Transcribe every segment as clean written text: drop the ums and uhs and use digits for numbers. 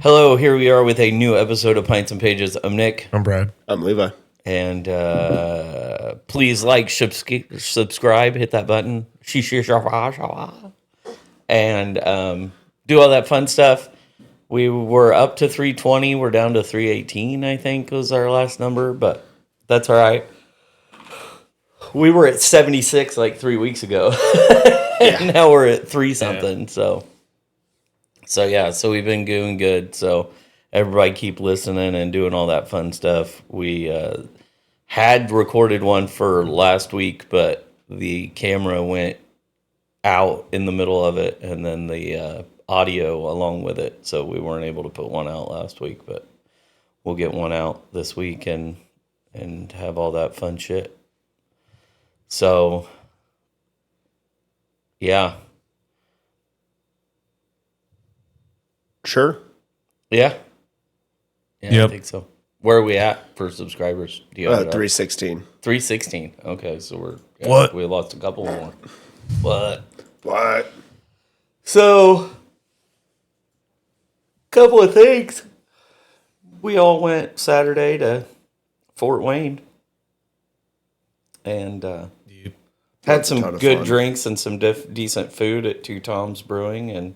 Hello, here we are with a new episode of Pints and Pages. I'm Nick. I'm Brad. I'm Levi. And please like, subscribe, hit that button. And do all that fun stuff. We were up to 320. We're down to 318, I think, was our last number. But that's all right. We were at 76 like 3 weeks ago. And now we're at 3-something. Yeah. So we've been doing good. So everybody keep listening and doing all that fun stuff. We had recorded one for last week, but the camera went out in the middle of it, and then the audio along with it. So we weren't able to put one out last week, but we'll get one out this week and have all that fun shit. So, yeah. Sure. Yeah. Yep. I think so. Where are we at for subscribers? Do you have 316. 316. Okay, so we're... What? We lost a couple more. What? So, couple of things. We all went Saturday to Fort Wayne. And had some good drinks and some decent food at Two Tom's Brewing in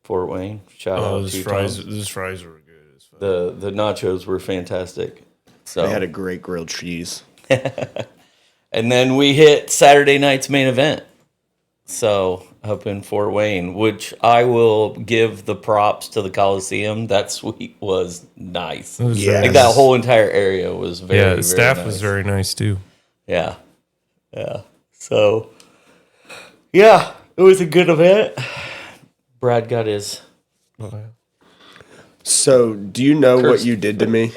Fort Wayne. Shout out those Two fries. Tom's. Those fries were good as fuck. The nachos were fantastic. So They had a great grilled cheese. and then we hit Saturday night's main event. So up in Fort Wayne, which I will give the props to the Coliseum. That suite was nice. It was Yeah. Like that whole entire area was very, the very staff nice. was very nice too. Yeah. So, yeah, it was a good event. Brad got his... So, do you know what you did to me?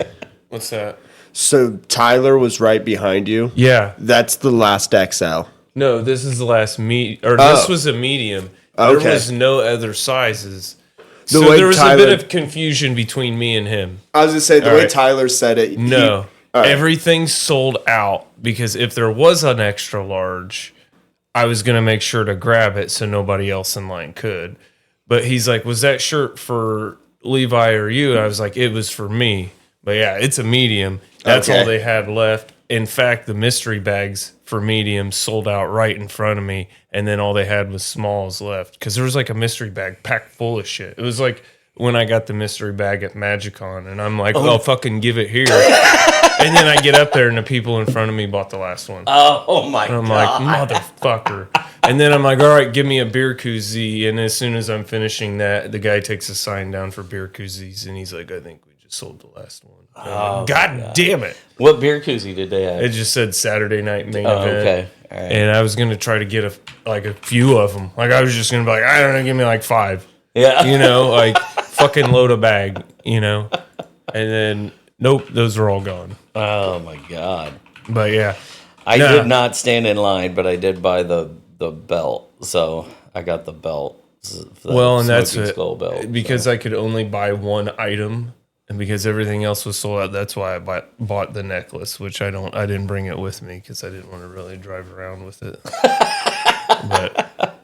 What's that? So, Tyler was right behind you. Yeah. That's the last XL. No, this is the last this was a medium. Okay. There was no other sizes. The So way there was Tyler- a bit of confusion between me and him. I was going to say, the All way right. Tyler said it. No. All right. Everything sold out because if there was an extra large, I was going to make sure to grab it so nobody else in line could. But he's like, was that shirt for Levi or you? And I was like, it was for me. But yeah, it's a medium. That's Okay. all they had left. In fact, the mystery bags for medium sold out right in front of me. And then all they had was smalls left. Because there was like a mystery bag packed full of shit. It was like when I got the mystery bag at MagicCon. And I'm like, oh fucking give it here. And then I get up there and the people in front of me bought the last one. Oh my And I'm God. like, motherfucker. And then I'm like, all right, give me a beer koozie. And as soon as I'm finishing that, the guy takes a sign down for beer koozies. And he's like, I think we just sold the last one. God damn it. What beer koozie did they have? It just said Saturday night main Oh, event. okay. All right. And I was going to try to get a few of them. Like, I was just going to be like, I don't know, give me like 5. Yeah. You know, like fucking load a bag, you know? And then, nope, those are all gone. Oh my God. But yeah. I did not stand in line, but I did buy the belt. So I got the belt. Well, and that's Smoking it. Skull belt. Because I could only buy one item, and because everything else was sold out, that's why I bought the necklace, which I didn't bring it with me because I didn't want to really drive around with it. But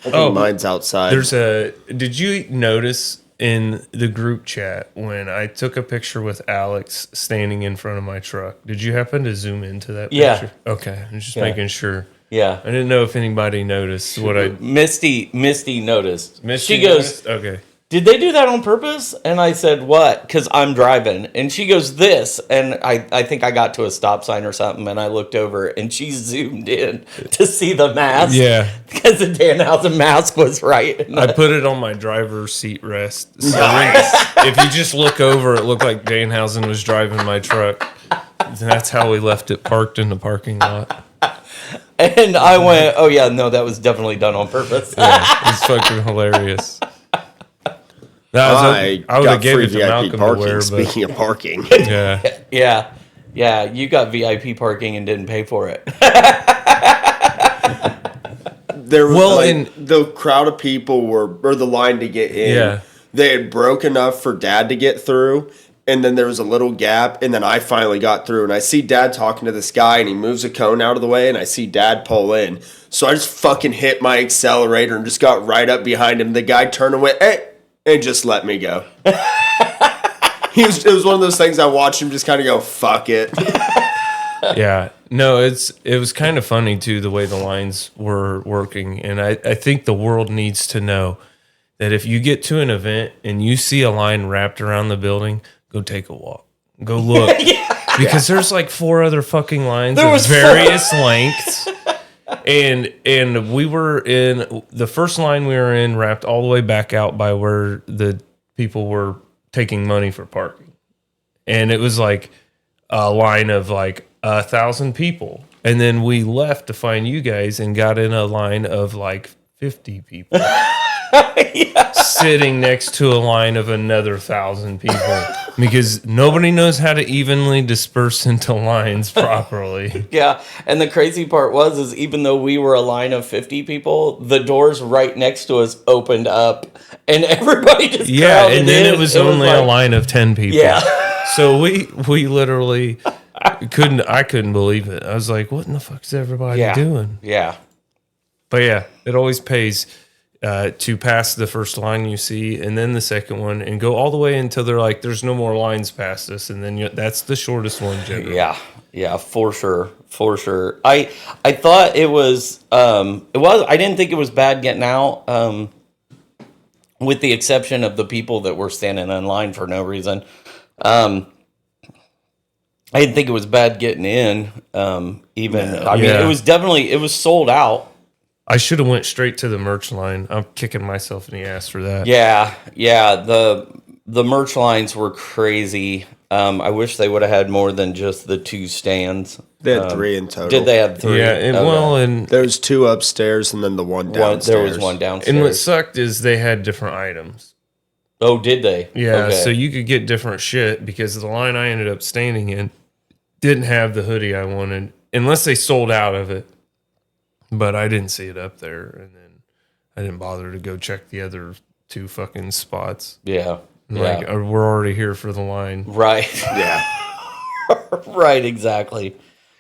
I think mine's outside. did you notice in the group chat when I took a picture with Alex standing in front of my truck? Did you happen to zoom into that Yeah. picture? Okay, I'm just making sure. Yeah. I didn't know if anybody noticed what I... Misty noticed. Misty She goes, noticed? Okay. did they do that on purpose? And I said, what? Because I'm driving. And she goes, this. And I think I got to a stop sign or something, and I looked over, and she zoomed in to see the mask. Yeah. Because the Danhausen mask was right. I put it on my driver's seat rest. So if you just look over, it looked like Danhausen was driving my truck. And that's how we left it parked in the parking lot. And I went, oh, yeah, no, that was definitely done on purpose. Yeah, it's fucking hilarious. I would have gave it to Malcolm parking. to wear, but Speaking of parking. yeah. Yeah, you got VIP parking and didn't pay for it. There was the crowd of people or the line to get in. Yeah. They had broke enough for Dad to get through, and then there was a little gap, and then I finally got through, and I see Dad talking to this guy, and he moves a cone out of the way, and I see Dad pull in. So I just fucking hit my accelerator and just got right up behind him. The guy turned and went, hey, and just let me go. It was one of those things I watched him just kind of go, fuck it. Yeah. No, it was kind of funny too, the way the lines were working. And I think the world needs to know that if you get to an event and you see a line wrapped around the building, go take a walk. Go look. Because there's like 4 other fucking lines of various lengths. And we were in the first line we were in wrapped all the way back out by where the people were taking money for parking. And it was like a line of like 1,000 people. And then we left to find you guys and got in a line of like 50 people. Sitting next to a line of another 1,000 people because nobody knows how to evenly disperse into lines properly. Yeah, and the crazy part is even though we were a line of 50 people, the doors right next to us opened up, and everybody just crowded and then in. it was only a line of 10 people. Yeah, so we literally couldn't believe it. I was like, what in the fuck is everybody doing? Yeah, but yeah, it always pays. To pass the first line you see, and then the second one, and go all the way until they're like, "There's no more lines past us," and then that's the shortest one generally. Yeah, for sure. I thought it was. I didn't think it was bad getting out. With the exception of the people that were standing in line for no reason. I didn't think it was bad getting in. I mean, it was sold out. I should have went straight to the merch line. I'm kicking myself in the ass for that. Yeah. The merch lines were crazy. I wish they would have had more than just the 2 stands. They had 3 in total. Did they have 3? Yeah, and there's 2 upstairs and then the one downstairs. There was one downstairs. And what sucked is they had different items. Oh, did they? Yeah, okay. So you could get different shit because the line I ended up standing in didn't have the hoodie I wanted, unless they sold out of it. But I didn't see it up there, and then I didn't bother to go check the other 2 fucking spots. Yeah. Like, we're already here for the line. Right. Yeah. Right, exactly.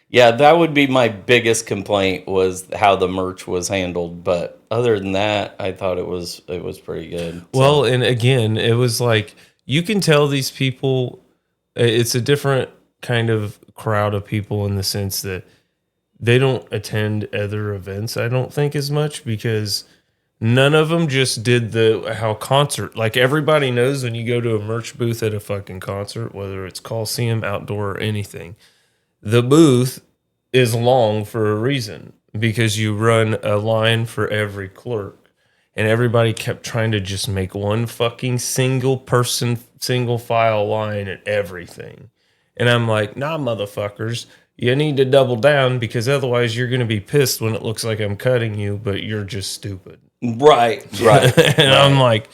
Yeah, that would be my biggest complaint was how the merch was handled. But other than that, I thought it was pretty good. Well, and again, it was like, you can tell these people, it's a different kind of crowd of people in the sense that they don't attend other events, I don't think, as much because none of them just did how concert. Like, everybody knows when you go to a merch booth at a fucking concert, whether it's Coliseum, outdoor, or anything, the booth is long for a reason because you run a line for every clerk. And everybody kept trying to just make one fucking single person, single file line at everything. And I'm like, nah, motherfuckers. You need to double down because otherwise you're going to be pissed when it looks like I'm cutting you, but you're just stupid. Right. And I'm like,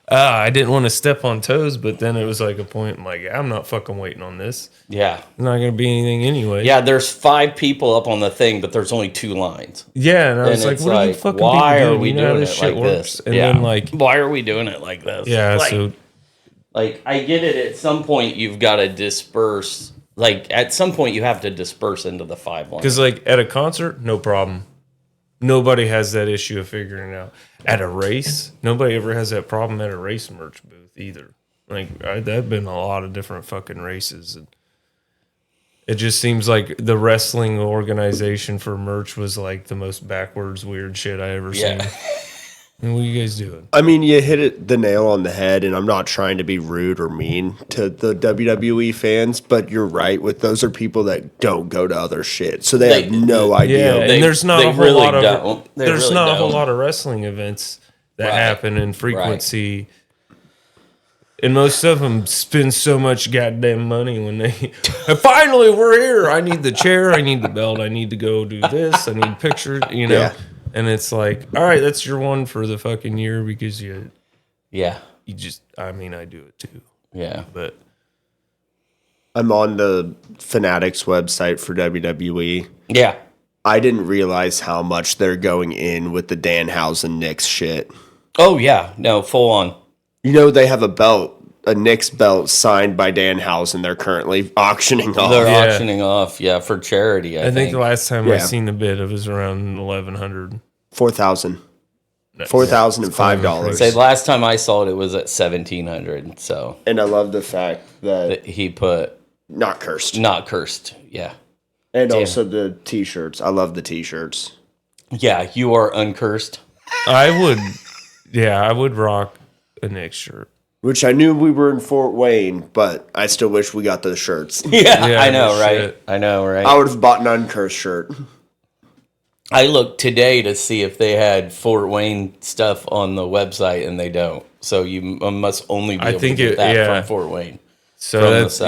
I didn't want to step on toes, but then it was like a point, I'm like, I'm not fucking waiting on this. Yeah. It's not going to be anything anyway. Yeah, there's 5 people up on the thing, but there's only 2 lines. Yeah, and I was like, what are you fucking why are we doing this shit like this? And then like, why are we doing it like this? Yeah, so like I get it. At some point, you've got to disperse. Like, at some point, you have to disperse into the 5 lines. Because, like, at a concert, no problem. Nobody has that issue of figuring it out. At a race, nobody ever has that problem at a race merch booth either. Like, there've been a lot of different fucking races. And it just seems like the wrestling organization for merch was, like, the most backwards, weird shit I ever seen. And what are you guys doing? I mean, you hit the nail on the head, and I'm not trying to be rude or mean to the WWE fans, but you're right. Those are people that don't go to other shit, so they have no idea. Yeah, and there's not a whole lot of there's not a whole lot of wrestling events that happen in frequency. Right. And most of them spend so much goddamn money when they finally we're here. I need the chair, I need the belt, I need to go do this, I need pictures, you know. Yeah. And it's like, all right, that's your one for the fucking year because you just, I mean, I do it too. Yeah. But I'm on the Fanatics website for WWE. Yeah. I didn't realize how much they're going in with the Danhausen Knicks shit. Oh, yeah. No, full on. You know, they have a Knicks belt signed by Danhausen. They're currently auctioning off. They're auctioning off, for charity. I think the last time I seen the bid, it was around 1,100. 4,000. $4,005. Say last time I saw it, it was at 1,700. So, And I love the fact that he put not cursed. Yeah. And also the t-shirts. I love the t-shirts. Yeah, you are uncursed. I would rock a Nick shirt. Which I knew we were in Fort Wayne, but I still wish we got those shirts. Yeah, Yeah, I know, no right? shit. I know, right? I would have bought an uncursed shirt. I looked today to see if they had Fort Wayne stuff on the website, and they don't. So you must only be able to get that from Fort Wayne. So that's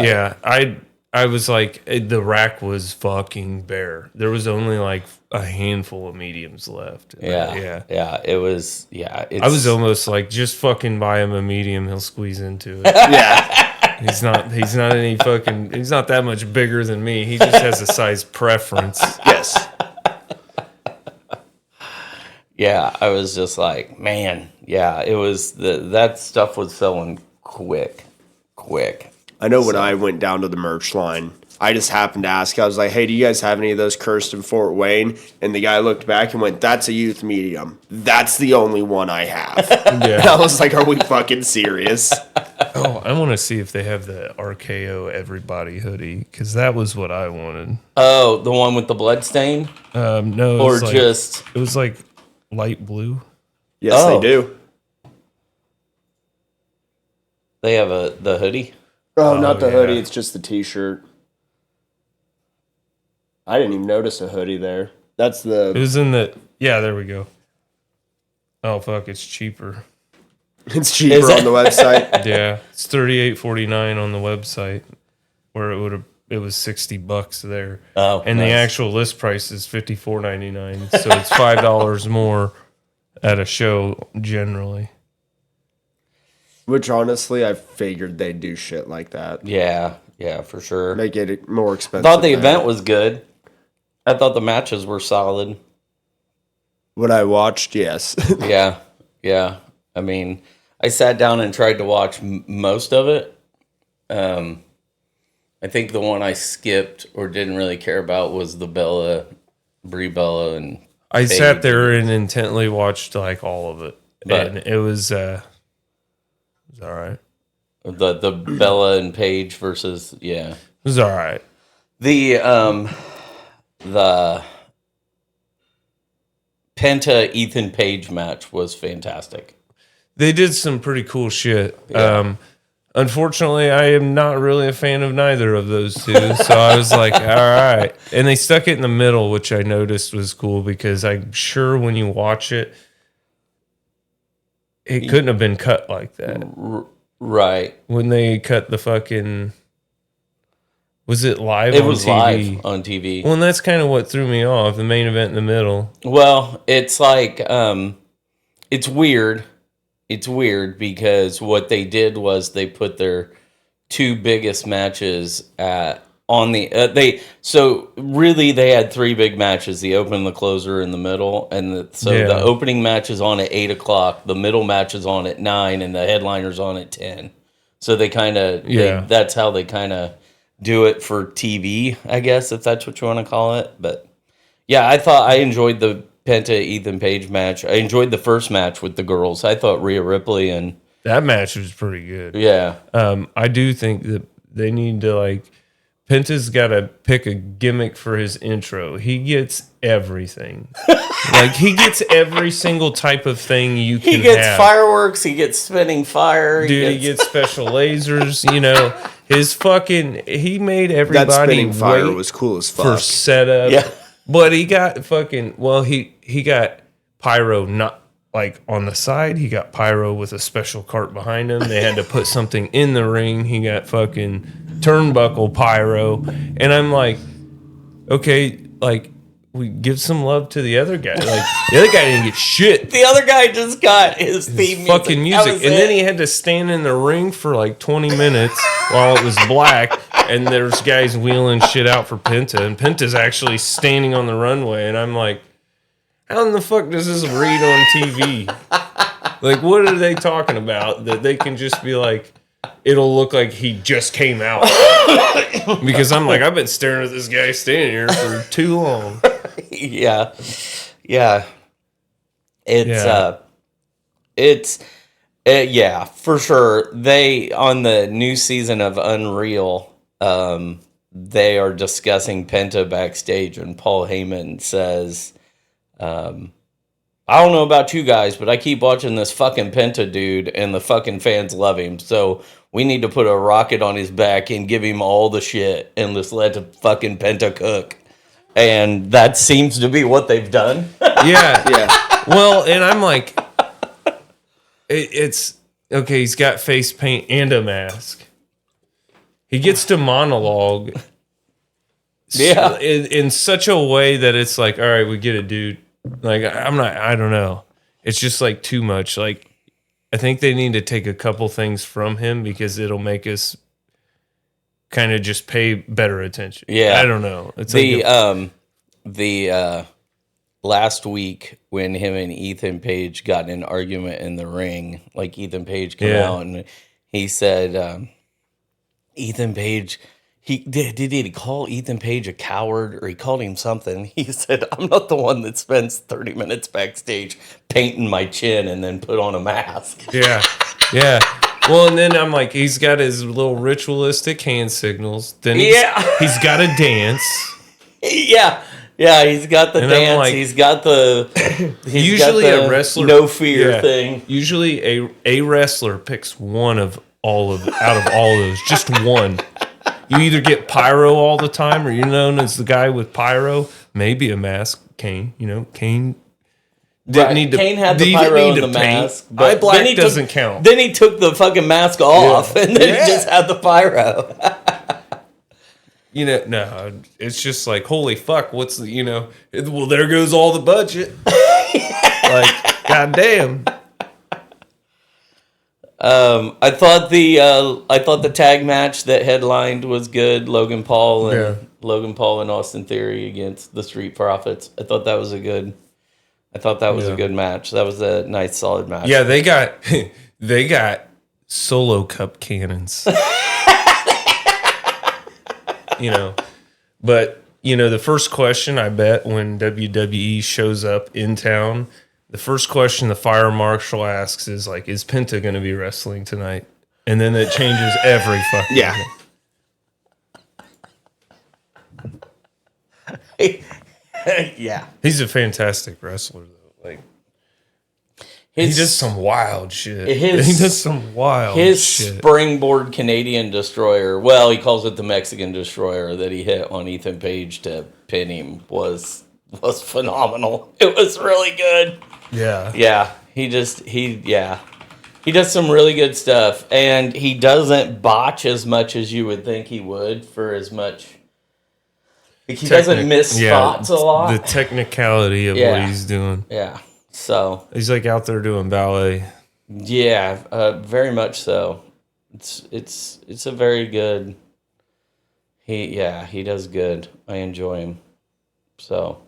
I was like, the rack was fucking bare. There was only like a handful of mediums left. Yeah. It was. Yeah, I was almost like, just fucking buy him a medium. He'll squeeze into it. Yeah. He's not that much bigger than me. He just has a size preference. Yes. Yeah, I was just like, man, yeah, it was that stuff was selling quick. I know when I went down to the merch line, I just happened to ask. I was like, hey, do you guys have any of those cursed in Fort Wayne? And the guy looked back and went, that's a youth medium. That's the only one I have. Yeah. And I was like, are we fucking serious? Oh, I want to see if they have the RKO Everybody hoodie, because that was what I wanted. Oh, the one with the blood stain? No, it was like light blue. Yes, they do. They have the hoodie? Oh, not the hoodie. It's just the t-shirt. I didn't even notice a hoodie there. That's the... It was in the... Yeah, there we go. Oh, fuck, it's cheaper. It's cheaper on the website. Yeah, it's $38.49 on the website, where it was $60 there. Oh, and the actual list price is $54.99, so it's $5 more at a show generally. Which honestly, I figured they'd do shit like that. Yeah, for sure. Make it more expensive. I thought the event was good. I thought the matches were solid. What I watched, yes. Yeah. I mean, I sat down and tried to watch most of it. I think the one I skipped or didn't really care about was the Brie Bella, and I sat there and intently watched like all of it, and it was all right. The Bella and Paige versus it was all right. The Penta Ethan Page match was fantastic. They did some pretty cool shit. Yeah. Unfortunately, I am not really a fan of neither of those two. So I was like, all right. And they stuck it in the middle, which I noticed was cool, because I'm sure when you watch it, it couldn't have been cut like that. Right. When they cut the fucking... Was it live It on was TV? live on TV. Well, and that's kind of what threw me off, the main event in the middle. Well, it's like, it's weird. It's weird because what they did was they put their two biggest matches on the so really they had three big matches: the open, the closer, in the middle. And the opening match is on at 8:00, the middle match is on at 9, and the headliner's on at 10. So they kind of that's how they kind of do it for TV, I guess, if that's what you want to call it. But yeah, I enjoyed the Penta Ethan Page match. I enjoyed the first match with the girls. I thought Rhea Ripley and that match was pretty good. Yeah. I do think that they need to, like, Penta's got to pick a gimmick for his intro. He gets everything. Like, he gets every single type of thing you can have. He gets fireworks. He gets spinning fire. Dude, he gets special lasers. You know, he made everybody that spinning fire was cool as fuck. For setup. Yeah. But he got he got pyro not like on the side. He got pyro with a special cart behind him. They had to put something in the ring. He got fucking turnbuckle pyro. And I'm like, okay, like, we give some love to the other guy. Like, the other guy didn't get shit. The other guy just got his theme fucking music. And then he had to stand in the ring for like 20 minutes while it was black. And there's guys wheeling shit out for Penta. And Penta's actually standing on the runway. And I'm like, how in the fuck does this read on TV? Like, what are they talking about? That they can just be like, it'll look like he just came out. Because I'm like, I've been staring at this guy standing here for too long. Yeah. It's Yeah, for sure. They, on the new season of Unreal, they are discussing Penta backstage, and Paul Heyman says, I don't know about you guys, but I keep watching this fucking Penta dude, and the fucking fans love him. So we need to put a rocket on his back and give him all the shit and just let the fucking Penta cook. And that seems to be what they've done. Yeah. Well, and I'm like, it's okay. He's got face paint and a mask. He gets to monologue, Yeah. in such a way that it's like, all right, we get it, dude. Like, I don't know. It's just like too much. Like, I think they need to take a couple things from him because it'll make us kind of just pay better attention. Yeah. I don't know. It's the last week when him and Ethan Page got in an argument in the ring, like Ethan Page came out and he said, Ethan Page, did he call Ethan Page a coward, or he called him something? He said, I'm not the one that spends 30 minutes backstage painting my chin and then put on a mask. Yeah. Yeah. Well, and then I'm like, he's got his little ritualistic hand signals. Then he's got to dance. Yeah. Yeah, he's got the dance. Like, he's got the a wrestler no fear thing. Usually a wrestler picks one of all of out of all of those, just one. You either get pyro all the time, or you're known as the guy with pyro. Maybe a mask, Kane. Kane didn't need to. Kane had the pyro and the mask, but Black doesn't count. Then he took the fucking mask off, and then he just had the pyro. No, it's just like, holy fuck, what's the, well, there goes all the budget. Like, goddamn. I thought the tag match that headlined was good. Logan Paul and Austin Theory against the Street Profits. I thought that was a good match. That was a nice, solid match. Yeah, they got solo cup cannons. But the first question, I bet, when WWE shows up in town, the first question the fire marshal asks is like, is Penta going to be wrestling tonight? And then it changes every fucking thing. Yeah. He's a fantastic wrestler, though. Like, he does some wild shit. His springboard Canadian destroyer, well, he calls it the Mexican destroyer, that he hit on Ethan Page to pin him was phenomenal. It was really good. Yeah. Yeah. He does some really good stuff, and he doesn't botch as much as you would think he would for as much. He doesn't miss spots a lot. The technicality of what he's doing. Yeah. So he's like out there doing ballet. Yeah, very much so. It's a very good. He does good. I enjoy him. So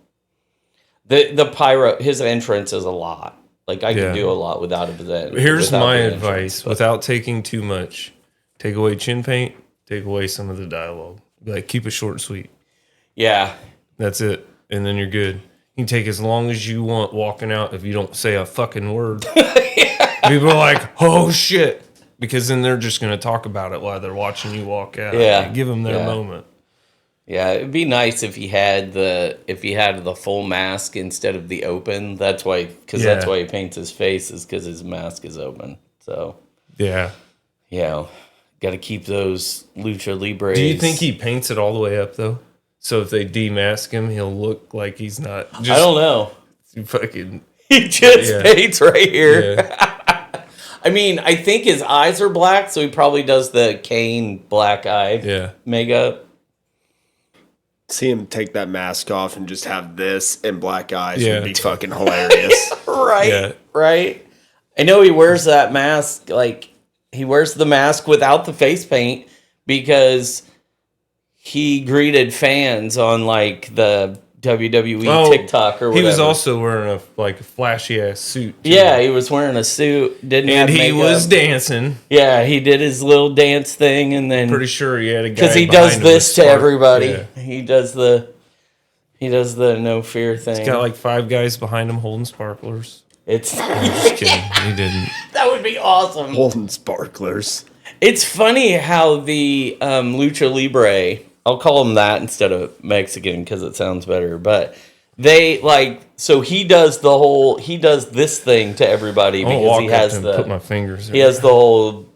the pyro, his entrance is a lot. Like, I could do a lot without it. Here's my advice: without taking too much, take away chin paint, take away some of the dialogue. Like, keep it short and sweet. Yeah, that's it, and then you're good. You can take as long as you want walking out if you don't say a fucking word. People are like, oh shit, because then they're just going to talk about it while they're watching you walk out. Yeah, give them their moment. Yeah, it'd be nice if he had the full mask instead of the open. That's why, that's why he paints his face, is because his mask is open. So got to keep those lucha libres. Do you think he paints it all the way up though? So if they demask him, he'll look like he's not. I don't know. He just paints right here. Yeah. I mean, I think his eyes are black, so he probably does the Kane black eye makeup. See him take that mask off and just have this and black eyes would be fucking hilarious. Right. I know he wears that mask, like, he wears the mask without the face paint because he greeted fans on, like, the WWE TikTok or whatever. He was also wearing a flashy ass suit too. Yeah, he was wearing a suit. And he was dancing. Yeah, he did his little dance thing, and then pretty sure he had a guy because he does this to everybody. Yeah. He does the no fear thing. He's got like 5 guys behind him holding sparklers. It's Just kidding. He didn't. that would be awesome. Holding sparklers. It's funny how the Lucha Libre, I'll call him that instead of Mexican because it sounds better, but they so he does this thing to everybody because he has put my fingers in. He has the whole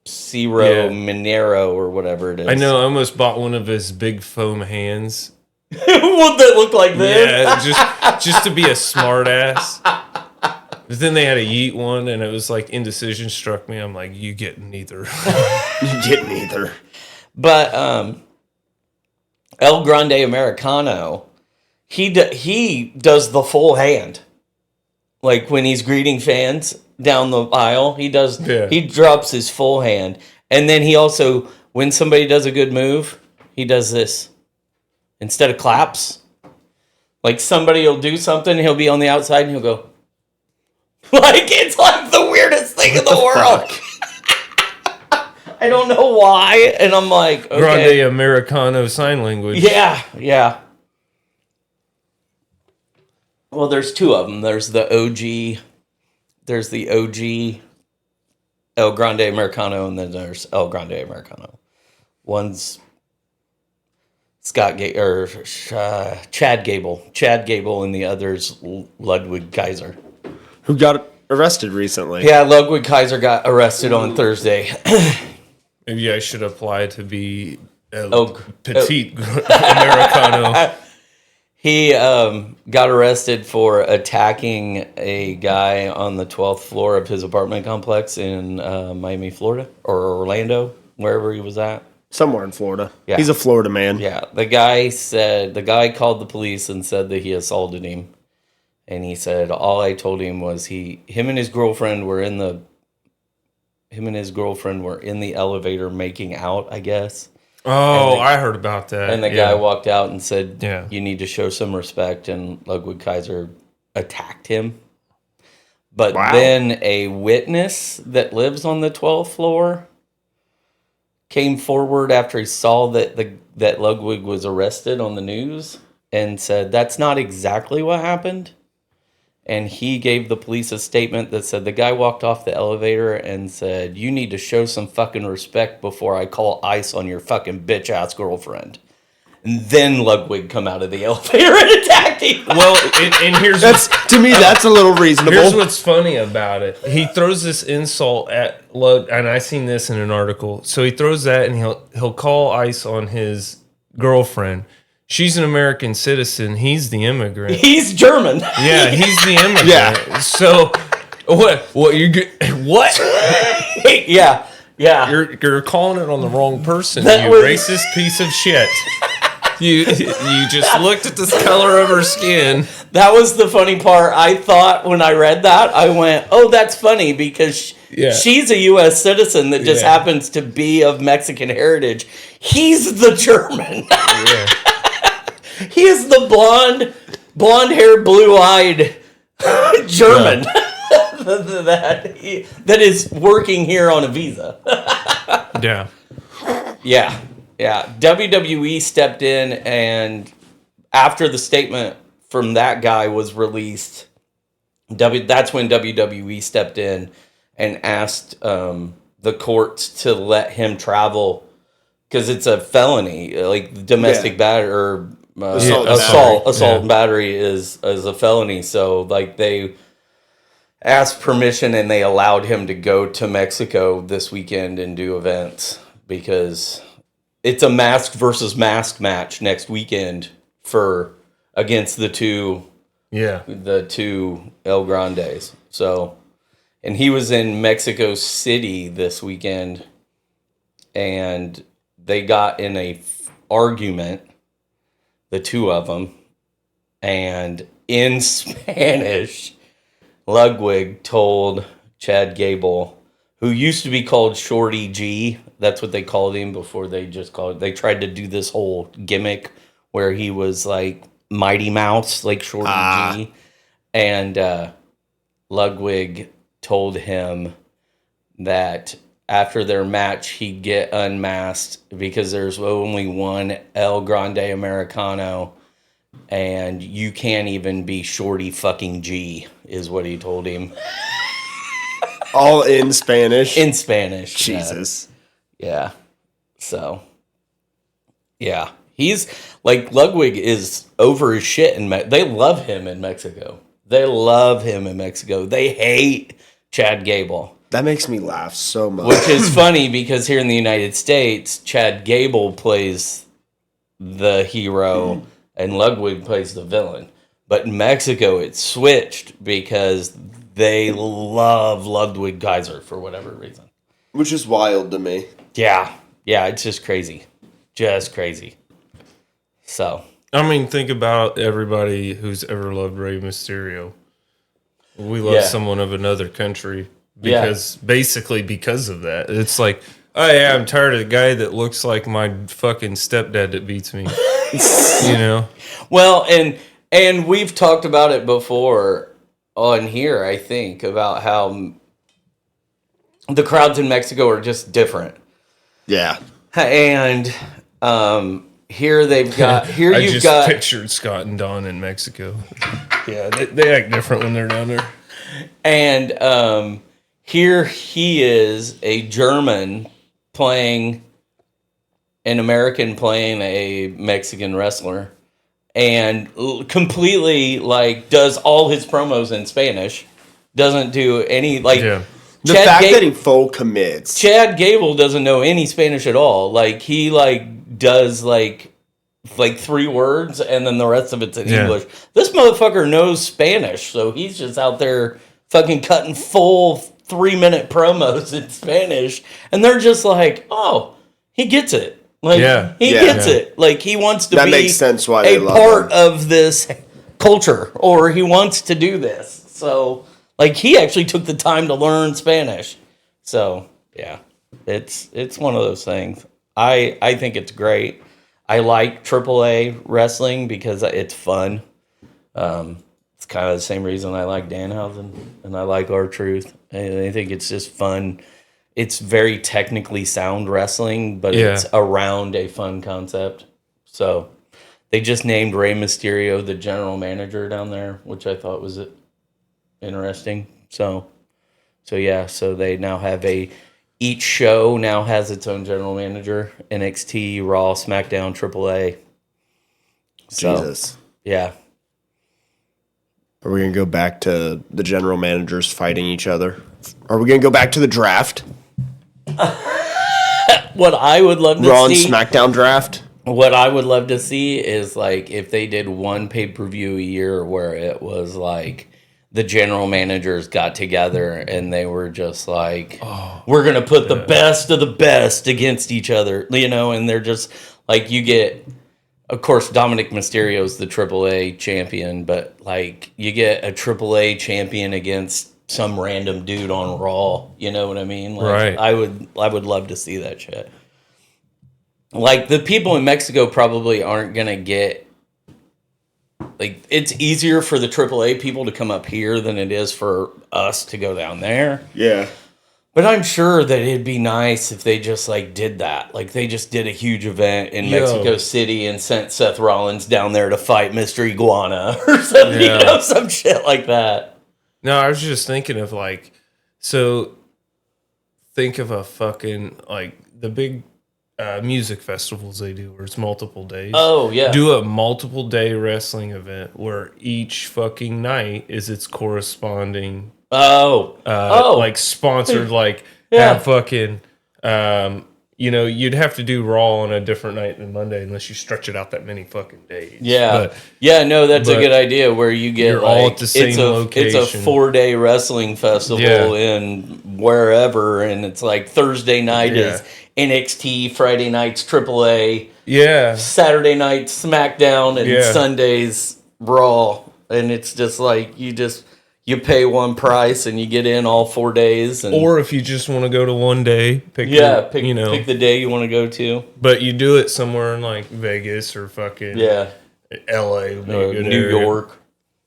Ciro Minero or whatever it is. I know. I almost bought one of his big foam hands. Would that look like this? Yeah, just to be a smart ass. But then they had a yeet one, and it was like indecision struck me. I'm like, you get neither. You get neither. But El Grande Americano, he does the full hand. Like when he's greeting fans down the aisle, he drops his full hand. And then he also, when somebody does a good move, he does this. Instead of claps, like somebody will do something, he'll be on the outside and he'll go, like it's like the weirdest thing in the world. I don't know why, and I'm like, okay. Grande Americano sign language. Yeah. Well, there's two of them. There's the OG El Grande Americano, and then there's El Grande Americano. One's Chad Gable, and the other's Ludwig Kaiser. Who got arrested recently. Yeah, Ludwig Kaiser got arrested on Thursday. Maybe I should apply to be petite Americano. He got arrested for attacking a guy on the 12th floor of his apartment complex in Miami, Florida, or Orlando, wherever he was at. Somewhere in Florida. Yeah. He's a Florida man. Yeah. The guy called the police and said that he assaulted him. And he said, all I told him was him and his girlfriend were in the elevator making out, I guess. Oh, I heard about that. And the guy walked out and said, Yeah. you need to show some respect. And Ludwig Kaiser attacked him. But then a witness that lives on the 12th floor came forward after he saw that Ludwig was arrested on the news and said, that's not exactly what happened. And he gave the police a statement that said the guy walked off the elevator and said, you need to show some fucking respect before I call ICE on your fucking bitch-ass girlfriend. And then Ludwig come out of the elevator and attacked him. Well, and here's to me, that's a little reasonable. Here's what's funny about it. He throws this insult at Lud, and I seen this in an article. So he throws that, and he'll call ICE on his girlfriend. She's an American citizen. He's the immigrant. He's German. Yeah, he's the immigrant. Yeah. So what you get? What? Yeah. You're calling it on the wrong person. That You was- racist piece of shit. You just looked at this color of her skin. That was the funny part. I thought when I read that, I went, oh, that's funny because she's a U.S. citizen that just happens to be of Mexican heritage. He's the German. Yeah. He is the blonde-haired, blue-eyed German that is working here on a visa. Yeah. Yeah. WWE stepped in, and after the statement from that guy was released, that's when WWE stepped in and asked the courts to let him travel because it's a felony, like domestic battery or assault and battery is a felony. So like they asked permission and they allowed him to go to Mexico this weekend and do events because it's a mask versus mask match next weekend against the two El Grandes. So, and he was in Mexico City this weekend and they got in a argument, the two of them, and in Spanish, Ludwig told Chad Gable, who used to be called Shorty G, that's what they called him before they tried to do this whole gimmick where he was like Mighty Mouse, like Shorty G. And Ludwig told him that after their match, he'd get unmasked because there's only one El Grande Americano and you can't even be Shorty fucking G, is what he told him. All in Spanish? In Spanish. Jesus. Yeah. So, yeah. He's, like, Ludwig is over his shit. They love him in Mexico. They hate Chad Gable. That makes me laugh so much. Which is funny because here in the United States, Chad Gable plays the hero and Ludwig plays the villain. But in Mexico, it switched because they love Ludwig Kaiser for whatever reason. Which is wild to me. Yeah. Yeah, it's just crazy. Just crazy. So. I mean, think about everybody who's ever loved Rey Mysterio. We love someone of another country basically because of that. It's like, oh yeah, I'm tired of the guy that looks like my fucking stepdad that beats me. You know? Well, and we've talked about it before on here, I think, about how the crowds in Mexico are just different. Yeah. And here they've got you've got pictured Scott and Don in Mexico. Yeah, they act different when they're down there. And here he is, a German playing an American playing a Mexican wrestler, and completely like does all his promos in Spanish. Doesn't do any like. Yeah. The fact that he full commits. Chad Gable doesn't know any Spanish at all. Like he does like 3 words and then the rest of it's in English. This motherfucker knows Spanish, so he's just out there fucking cutting full 3-minute promos in Spanish, and they're just like, "Oh, he gets it." Like he gets it. Like he wants to be makes sense why a part of this culture, or he wants to do this. So. Like, he actually took the time to learn Spanish. So, yeah, it's one of those things. I think it's great. I like AAA wrestling because it's fun. It's kind of the same reason I like Danhausen and I like R-Truth. And I think it's just fun. It's very technically sound wrestling, but it's around a fun concept. So, they just named Rey Mysterio the general manager down there, which I thought was interesting. So they now have each show now has its own general manager. NXT, Raw, SmackDown, AAA. So, Jesus. Yeah. Are we going to go back to the general managers fighting each other? Are we going to go back to the draft? What I would love to Raw see. and SmackDown draft? What I would love to see is like if they did one pay-per-view a year where it was like the general managers got together and they were just like, we're going to put the best of the best against each other, you know, and they're just like, you get, of course, Dominic Mysterio's the AAA champion, but like you get a AAA champion against some random dude on Raw, you know what I mean? Like, right. I would love to see that shit. Like the people in Mexico probably aren't going to get, like, it's easier for the AAA people to come up here than it is for us to go down there. Yeah. But I'm sure that it'd be nice if they just, like, did that. Like, they just did a huge event in Mexico City and sent Seth Rollins down there to fight Mr. Iguana or something, you know, some shit like that. No, I was just thinking of, like, so think of a fucking, like, the big music festivals they do where it's multiple days. Oh, yeah. Do a multiple day wrestling event where each fucking night is its corresponding like sponsored, like have fucking you know, you'd have to do Raw on a different night than Monday unless you stretch it out that many fucking days. Yeah. No, that's a good idea where you get like, all at the same location. It's a 4-day wrestling festival in wherever, and it's like Thursday night is NXT, Friday night's AAA, Saturday night SmackDown, and Sunday's Raw, and it's just like you pay one price and you get in all 4 days. And, or if you just want to go to one day, pick the day you want to go to. But you do it somewhere in like Vegas or fucking LA, New York,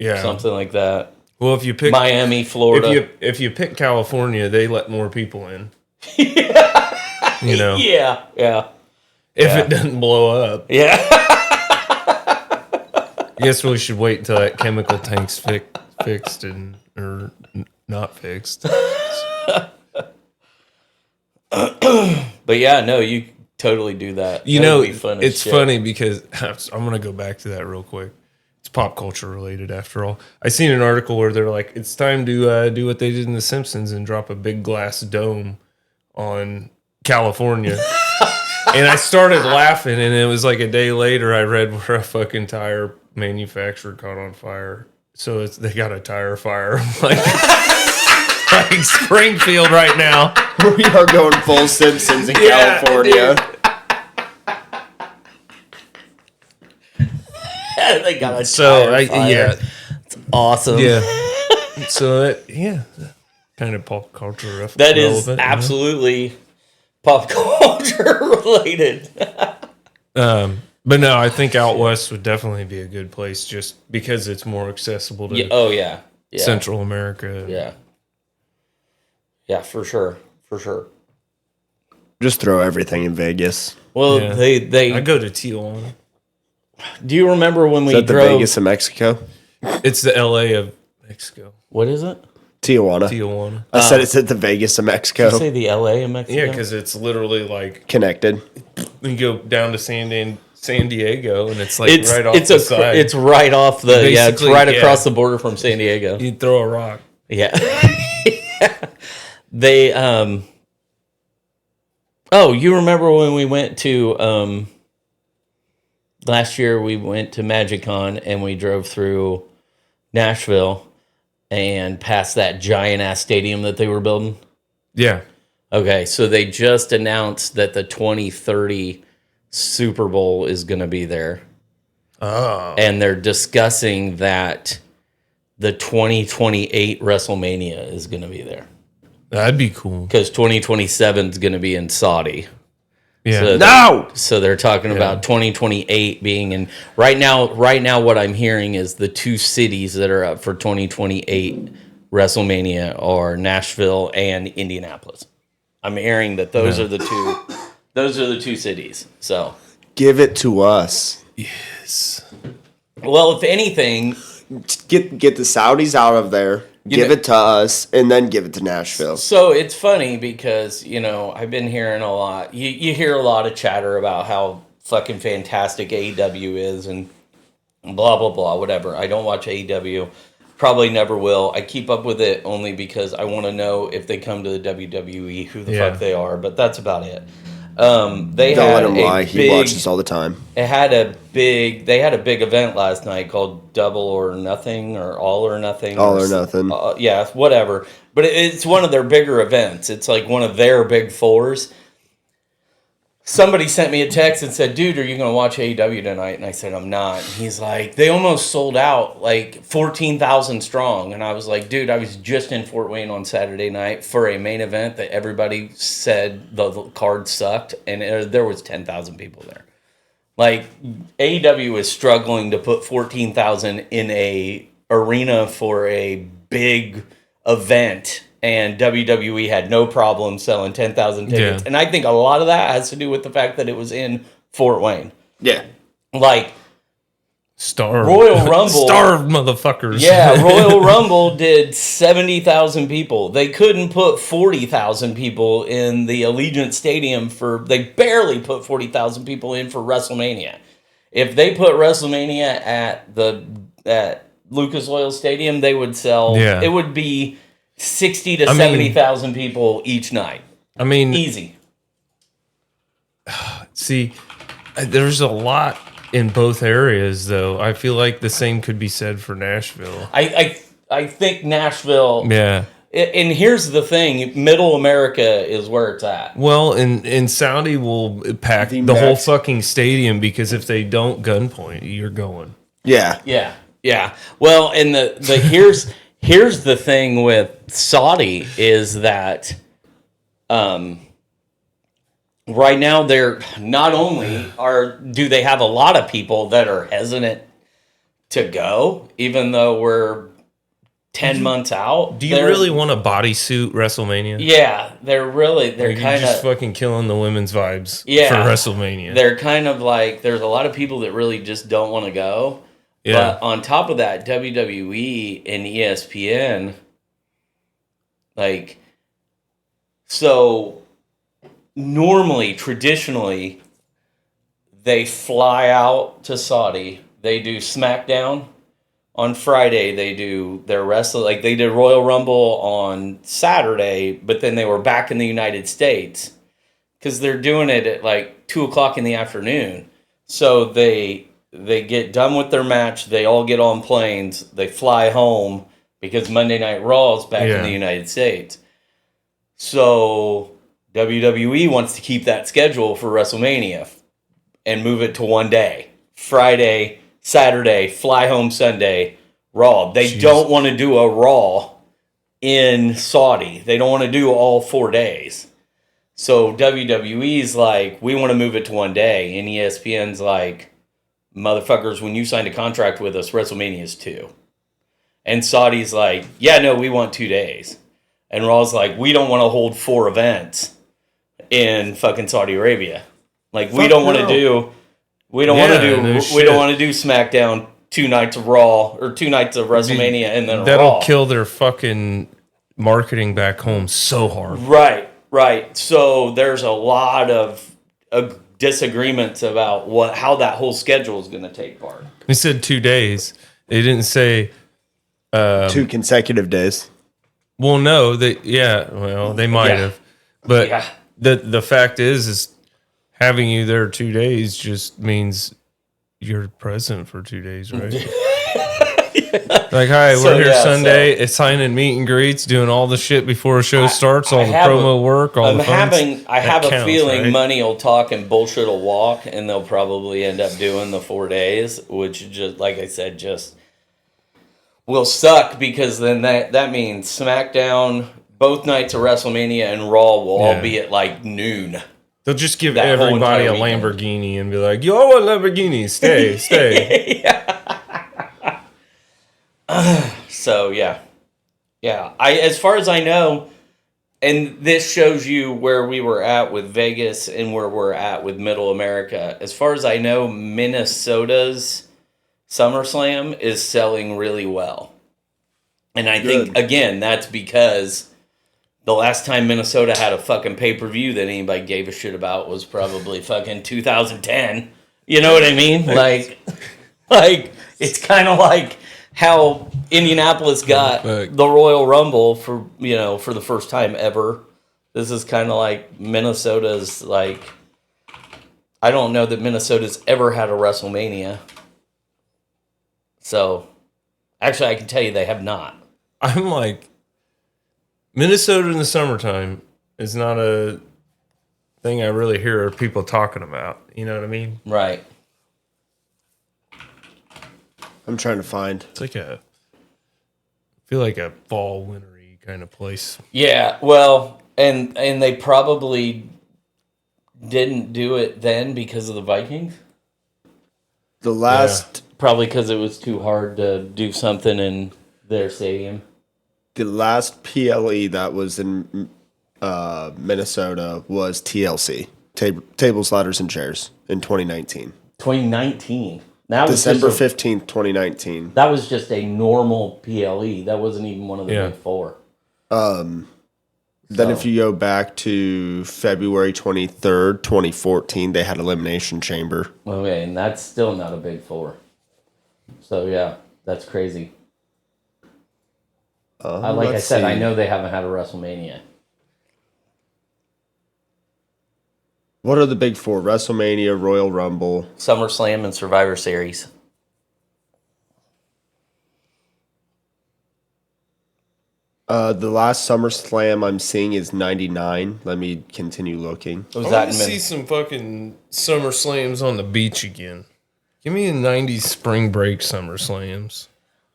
something like that. Well, if you pick Miami, Florida, if you pick California, they let more people in. You know, if it doesn't blow up, guess we should wait until that chemical tank's fixed or not fixed. But yeah, no, you totally do that. You That know, would be fun as it's shit. funny because I'm going to go back to that real quick. It's pop culture related after all. I seen an article where they're like, it's time to do what they did in The Simpsons and drop a big glass dome on California. And I started laughing, and it was like a day later I read where a fucking tire manufacturer caught on fire. So they got a tire fire like Springfield right now. We are going full Simpsons in Yeah, California. They got a So tire fire. yeah, Awesome. yeah. So kind of pop culture. That is relevant, you know? absolutely pop culture related. But no, I think out west would definitely be a good place just because it's more accessible to Yeah, oh yeah. Yeah. Central America. Yeah. Yeah, for sure. For sure. Just throw everything in Vegas. Well, Yeah. they I go to Tijuana. do you remember when Is we that the drove Vegas of Mexico? It's the LA of Mexico. What is it? Tijuana. Tijuana. I said it's at the Vegas of Did Mexico. you say the LA in Mexico? Yeah, because it's literally like Connected. you go down to San Diego, and it's like it's right off it's the side. it's right off the it's Basically, right yeah. across the border from San Diego. You throw a rock. Yeah. They oh, you remember when we went to last year we went to MagicCon and we drove through Nashville and past that giant ass stadium that they were building? Yeah. Okay, so they just announced that the 2030 Super Bowl is going to be there. Oh. And they're discussing that the 2028 WrestleMania is going to be there. That'd be cool. Because 2027 is going to be in Saudi. Yeah. So No! So they're talking about 2028 being in right now. What I'm hearing is the two cities that are up for 2028 WrestleMania are Nashville and Indianapolis. I'm hearing that those are the two. Those are the two cities. So, Give it to us. Yes. well, if anything, Get the Saudis out of there. Give it to us, and then give it to Nashville. so it's funny because I've been hearing a lot. You hear a lot of chatter about how fucking fantastic AEW is and blah blah blah whatever. I don't watch AEW. Probably never will. I keep up with it only because I want to know if they come to the WWE, who the fuck they are. But that's about it. They Don't had let him lie. He big, watches all the time. They had a big event last night called Double or Nothing or All or Nothing. All or Nothing. Yeah, whatever. But it's one of their bigger events. It's like one of their big fours. Somebody sent me a text and said, dude, are you going to watch AEW tonight? And I said, I'm not. And he's like, they almost sold out, like 14,000 strong. And I was like, dude, I was just in Fort Wayne on Saturday night for a main event that everybody said the card sucked. And there was 10,000 people there. Like, AEW is struggling to put 14,000 in a arena for a big event. And WWE had no problem selling 10,000 tickets. Yeah. And I think a lot of that has to do with the fact that it was in Fort Wayne. Yeah. Like, Starved. Royal Rumble. Starved motherfuckers. Yeah, Royal Rumble did 70,000 people. They couldn't put 40,000 people in the Allegiant Stadium they barely put 40,000 people in for WrestleMania. If they put WrestleMania at Lucas Oil Stadium, they would sell, it would be 60 to 70,000 people each night. I mean, Easy. see, there's a lot in both areas, though. I feel like the same could be said for Nashville. I think Nashville. Yeah. And here's the thing: Middle America is where it's at. Well, and Saudi will pack the whole fucking stadium because if they don't gunpoint, you're going. Yeah. Yeah. Well, and the here's the thing with Saudi is that right now they're not only do they have a lot of people that are hesitant to go, even though we're 10 months out. Do you really want a bodysuit WrestleMania? Yeah, they're You're kind just of fucking killing the women's vibes Yeah. for WrestleMania. they're kind of like there's a lot of people that really just don't want to go. Yeah. But on top of that, WWE and ESPN, like, so normally, traditionally, they fly out to Saudi. They do SmackDown. On Friday, they do their wrestling. Like, they did Royal Rumble on Saturday, but then they were back in the United States because they're doing it at like 2 o'clock in the afternoon. So they get done with their match. They all get on planes. They fly home because Monday Night Raw is back in the United States. So WWE wants to keep that schedule for WrestleMania and move it to one day. Friday, Saturday, fly home Sunday, Raw. They don't want to do a Raw in Saudi. They don't want to do all 4 days. So WWE's like, we want to move it to one day. And ESPN's like, motherfuckers, when you signed a contract with us, WrestleMania's 2. And Saudi's like, yeah, no, we want 2 days. And Raw's like, we don't want to hold 4 events in fucking Saudi Arabia. Like, we don't want to do SmackDown 2 nights of Raw or 2 nights of WrestleMania and then that'll Raw. kill their fucking marketing back home so hard. Right. So there's a lot of disagreements about how that whole schedule is going to take part. They said 2 days. They didn't say 2 consecutive days. Well, no, they might have, but the fact is having you there 2 days just means you're present for 2 days, right? Like, hi, we're here Sunday. It's signing meet and greets, doing all the shit before a show starts, all the promo work, all the fun. I have a feeling right? Money will talk and bullshit will walk, and they'll probably end up doing the 4 days, which just, like I said, just will suck because then that means SmackDown, both nights of WrestleMania, and Raw will all be at like noon. They'll just give everybody a Lamborghini and be like, yo, I want Lamborghini. Stay. So, yeah. As far as I know, and this shows you where we were at with Vegas and where we're at with Middle America. As far as I know, Minnesota's SummerSlam is selling really well. And I think, again, that's because the last time Minnesota had a fucking pay-per-view that anybody gave a shit about was probably fucking 2010. You know what I mean? Like it's kind of like how Indianapolis got the Royal Rumble for the first time ever. This is kind of like Minnesota's, like, I don't know that Minnesota's ever had a WrestleMania. So, actually, I can tell you they have not. I'm like, Minnesota in the summertime is not a thing I really hear people talking about. You know what I mean? Right. I'm trying to find. It's like I feel like a fall, wintry kind of place. Yeah, well, and they probably didn't do it then because of the Vikings. The last... Probably because it was too hard to do something in their stadium. The last PLE that was in Minnesota was TLC, Tables, Ladders, and Chairs, in 2019. 2019. December 15th, 2019. That was just a normal PLE. That wasn't even one of the big 4. Then if you go back to February 23rd, 2014, they had Elimination Chamber. Okay, and that's still not a big 4. So, yeah, that's crazy. Like I said, I know they haven't had a WrestleMania. What are the big 4? WrestleMania, Royal Rumble, SummerSlam, and Survivor Series. The last SummerSlam I'm seeing is 99. Let me continue looking. I want to see some fucking SummerSlams on the beach again. Give me the 90s spring break SummerSlams.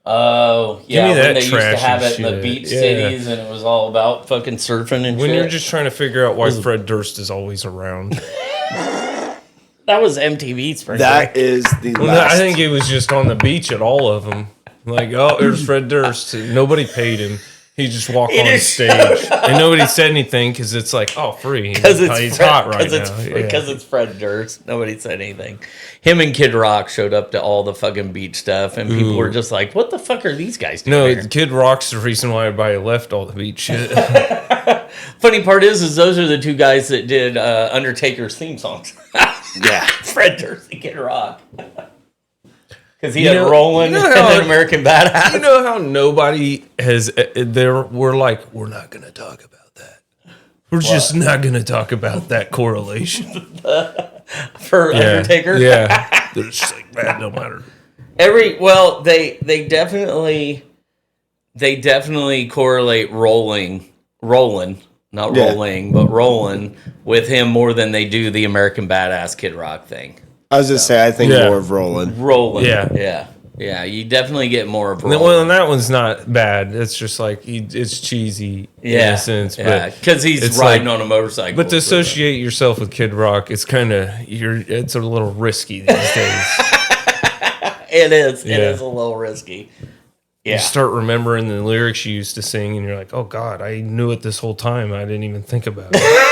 Oh, yeah, when they used to have it in the beach cities and it was all about fucking surfing and when shit. You're just trying to figure out why Fred Durst is always around. That was MTV spring break. That is the last... I think he was just on the beach at all of them. Like, oh, there's Fred Durst. Nobody paid him. He just walked on stage, and nobody said anything because it's like, oh, free. Because he's hot right now. Because it's Fred Durst. Nobody said anything. Him and Kid Rock showed up to all the fucking beach stuff, and people were just like, what the fuck are these guys doing No, here? Kid Rock's the reason why everybody left all the beach shit. Funny part is those are the two guys that did Undertaker's theme songs. Yeah. Fred Durst and Kid Rock. Because he had Roland and then American Badass. You know how nobody has, we're like, we're not going to talk about that. We're just not going to talk about that correlation. For Undertaker? Yeah. They're just like, man, no matter. They definitely correlate Roland, not rolling, but Roland with him more than they do the American Badass Kid Rock thing. I was just say I think more of Roland. Yeah. You definitely get more of Roland. Well, and that one's not bad. It's just like it's cheesy in a sense, but because he's riding on a motorcycle. But to associate yourself with Kid Rock, it's kind of it's a little risky these days. It is. It is a little risky. Yeah. You start remembering the lyrics you used to sing, and you're like, "Oh God, I knew it this whole time. I didn't even think about it."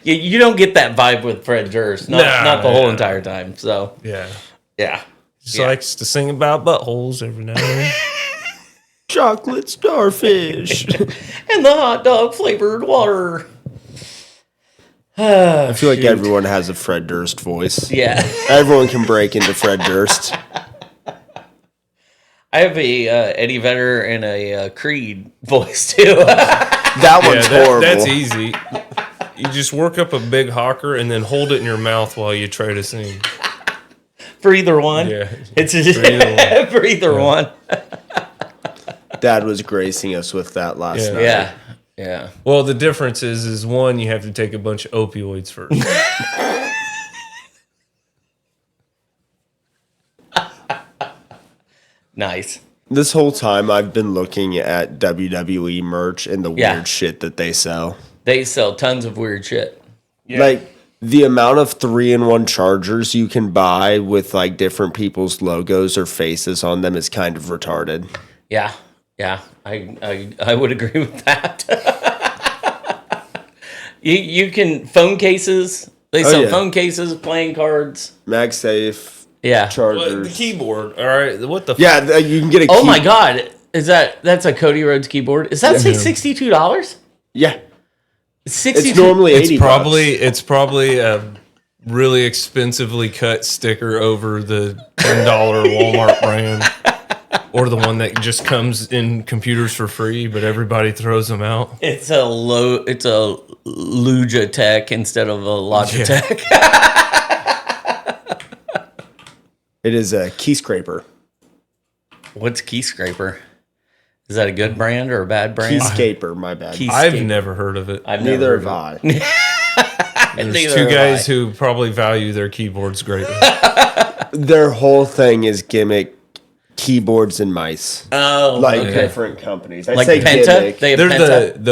You don't get that vibe with Fred Durst, not the whole entire time. So yeah. He likes to sing about buttholes every now and then. Chocolate starfish. And the hot dog flavored water. I feel like everyone has a Fred Durst voice. Yeah. Everyone can break into Fred Durst. I have a Eddie Vedder and a Creed voice too. That one's horrible. That's easy. You just work up a big hawker and then hold it in your mouth while you try to sing. For either one? Yeah. It's just for either one. Dad was gracing us with that last night. Yeah. Well, the difference is one, you have to take a bunch of opioids first. Nice. This whole time I've been looking at WWE merch and the weird shit that they sell. They sell tons of weird shit. Yeah. Like the amount of 3-in-1 chargers you can buy with like different people's logos or faces on them is kind of retarded. Yeah. I would agree with that. you can phone cases. They sell phone cases, playing cards, MagSafe. Yeah. Chargers. The keyboard. All right. What the? Yeah, you can get a. Oh my God! That's a Cody Rhodes keyboard? Is that say $62? Yeah. $62. It's normally $80. It's probably a really expensively cut sticker over the $10 Walmart brand, or the one that just comes in computers for free, but everybody throws them out. It's a Logitech instead of a Logitech. It is a key scraper. What's Key Scraper? Is that a good brand or a bad brand? Keyscaper, my bad. I've never heard of it. Neither have I. There's two guys who probably value their keyboards greatly. Their whole thing is gimmick keyboards and mice. Oh, different companies. I like say Penta? gimmick. They have They're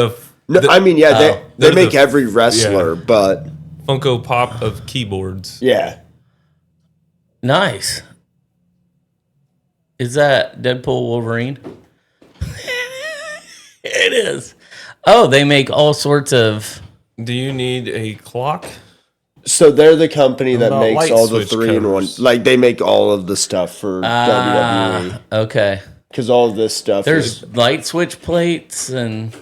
Penta? they make every wrestler, but Funko Pop of keyboards. yeah. Nice. Is that Deadpool Wolverine? It is. Oh, they make all sorts of. Do you need a clock? So they're the company that about makes light all the switch 3-in-1. covers? Like they make all of the stuff for WWE. Okay. Because all of this stuff There's is light switch plates and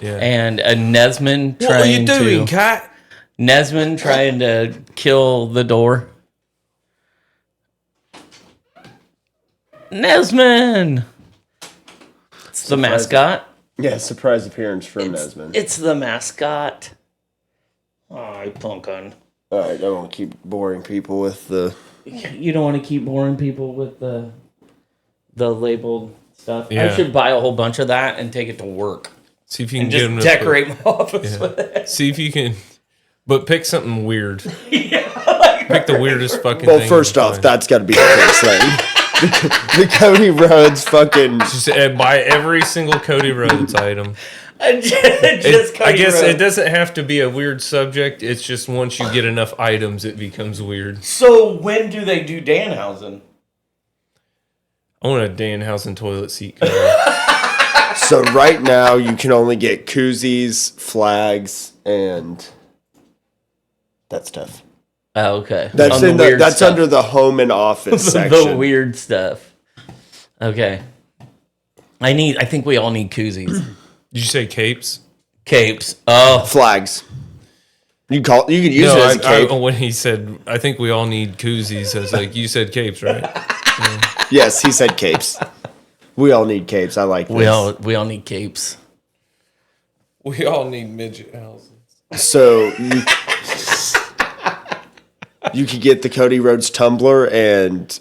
Yeah. a Nesman What are you doing, cat? Nesman trying to kill the door. Nesman. It's the mascot. surprise appearance from Nesman. It's the mascot. Oh, pumpkin. All right, I won't keep boring people with the. You don't want to keep boring people with the labeled stuff. I Yeah. should buy a whole bunch of that and take it to work See if you can and get just them to decorate my office with it. See if you can, but pick something weird. Pick the weirdest fucking Well, thing. first you can off, find. that's got to be the first thing. The Cody Rhodes fucking. Just buy every single Cody Rhodes item. I guess it doesn't have to be a weird subject. It's just once you get enough items, it becomes weird. So when do they do Danhausen? I want a Danhausen toilet seat cover. So right now you can only get koozies, flags, and that stuff. Oh, okay. That's On the weird that's stuff. under the home and office The section. weird stuff. Okay. I think we all need koozies. Did you say capes? Capes. Oh, Flags. You could use it as a cape. when he said, I think we all need koozies, I was like, you said capes, right? Yes, he said capes. We all need capes. I like this. we all need capes. We all need midget houses. So you could get the Cody Rhodes tumbler and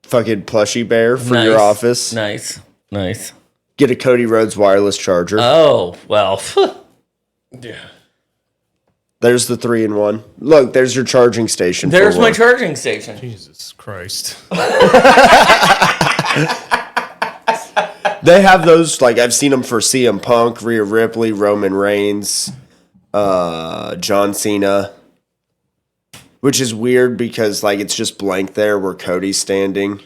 fucking plushie bear for your office. Nice. Get a Cody Rhodes wireless charger. Oh, well. Yeah. There's the 3-in-1. Look, there's your charging station. There's my charging station. Jesus Christ. They have those, like, I've seen them for CM Punk, Rhea Ripley, Roman Reigns, John Cena. Which is weird because, like, it's just blank there where Cody's standing.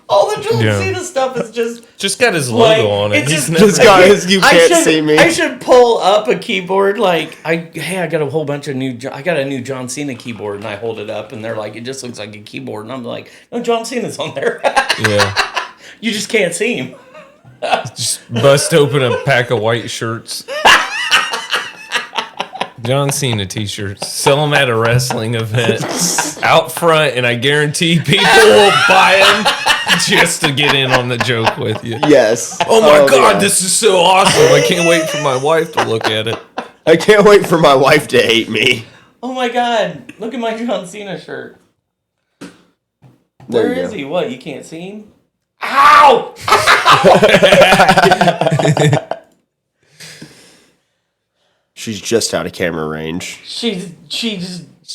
All the John Cena stuff is just got his logo on it. It's He's just got his, you can't see me. I should pull up a keyboard. Like, I got a whole bunch of I got a new John Cena keyboard, and I hold it up, and they're like, it just looks like a keyboard. And I'm like, no, John Cena's on there. Yeah. You just can't see him. Just bust open a pack of white shirts. John Cena t-shirts. Sell them at a wrestling event out front, and I guarantee people will buy them just to get in on the joke with you. Yes. Oh my God, yeah. this is so awesome. I can't wait for my wife to look at it. I can't wait for my wife to hate me. Oh my God, look at my John Cena shirt. Where is he? What, you can't see him? Ow! She's just out of camera range. She's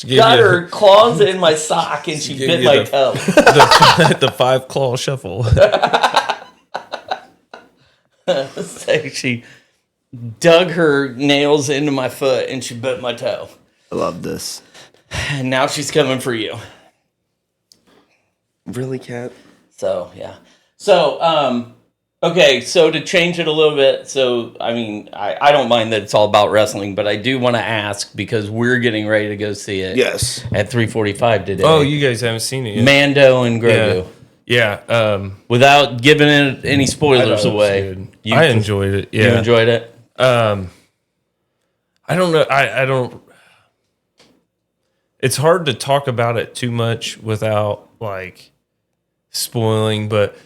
gave got you- her claws in my sock and she gave bit you my the- toe. The 5-claw shuffle. So she dug her nails into my foot and she bit my toe. I love this. And now she's coming for you. Really, Kat? So, yeah. So, okay, so to change it a little bit, so, I mean, I don't mind that it's all about wrestling, but I do want to ask, because we're getting ready to go see it. Yes. At 3:45 today. Oh, you guys haven't seen it yet. Mando and Grogu. Yeah. Without giving it any I spoilers thought it was away. good. I enjoyed it. Yeah. You enjoyed it? I don't know. I don't. It's hard to talk about it too much without like spoiling, but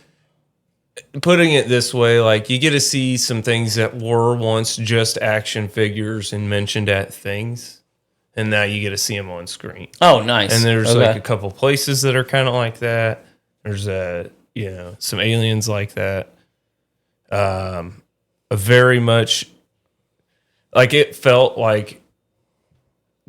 putting it this way, like you get to see some things that were once just action figures and mentioned at things, and now you get to see them on screen. Oh, nice. And there's Okay. like a couple places that are kind of like that. There's some aliens like that. A very much like it felt like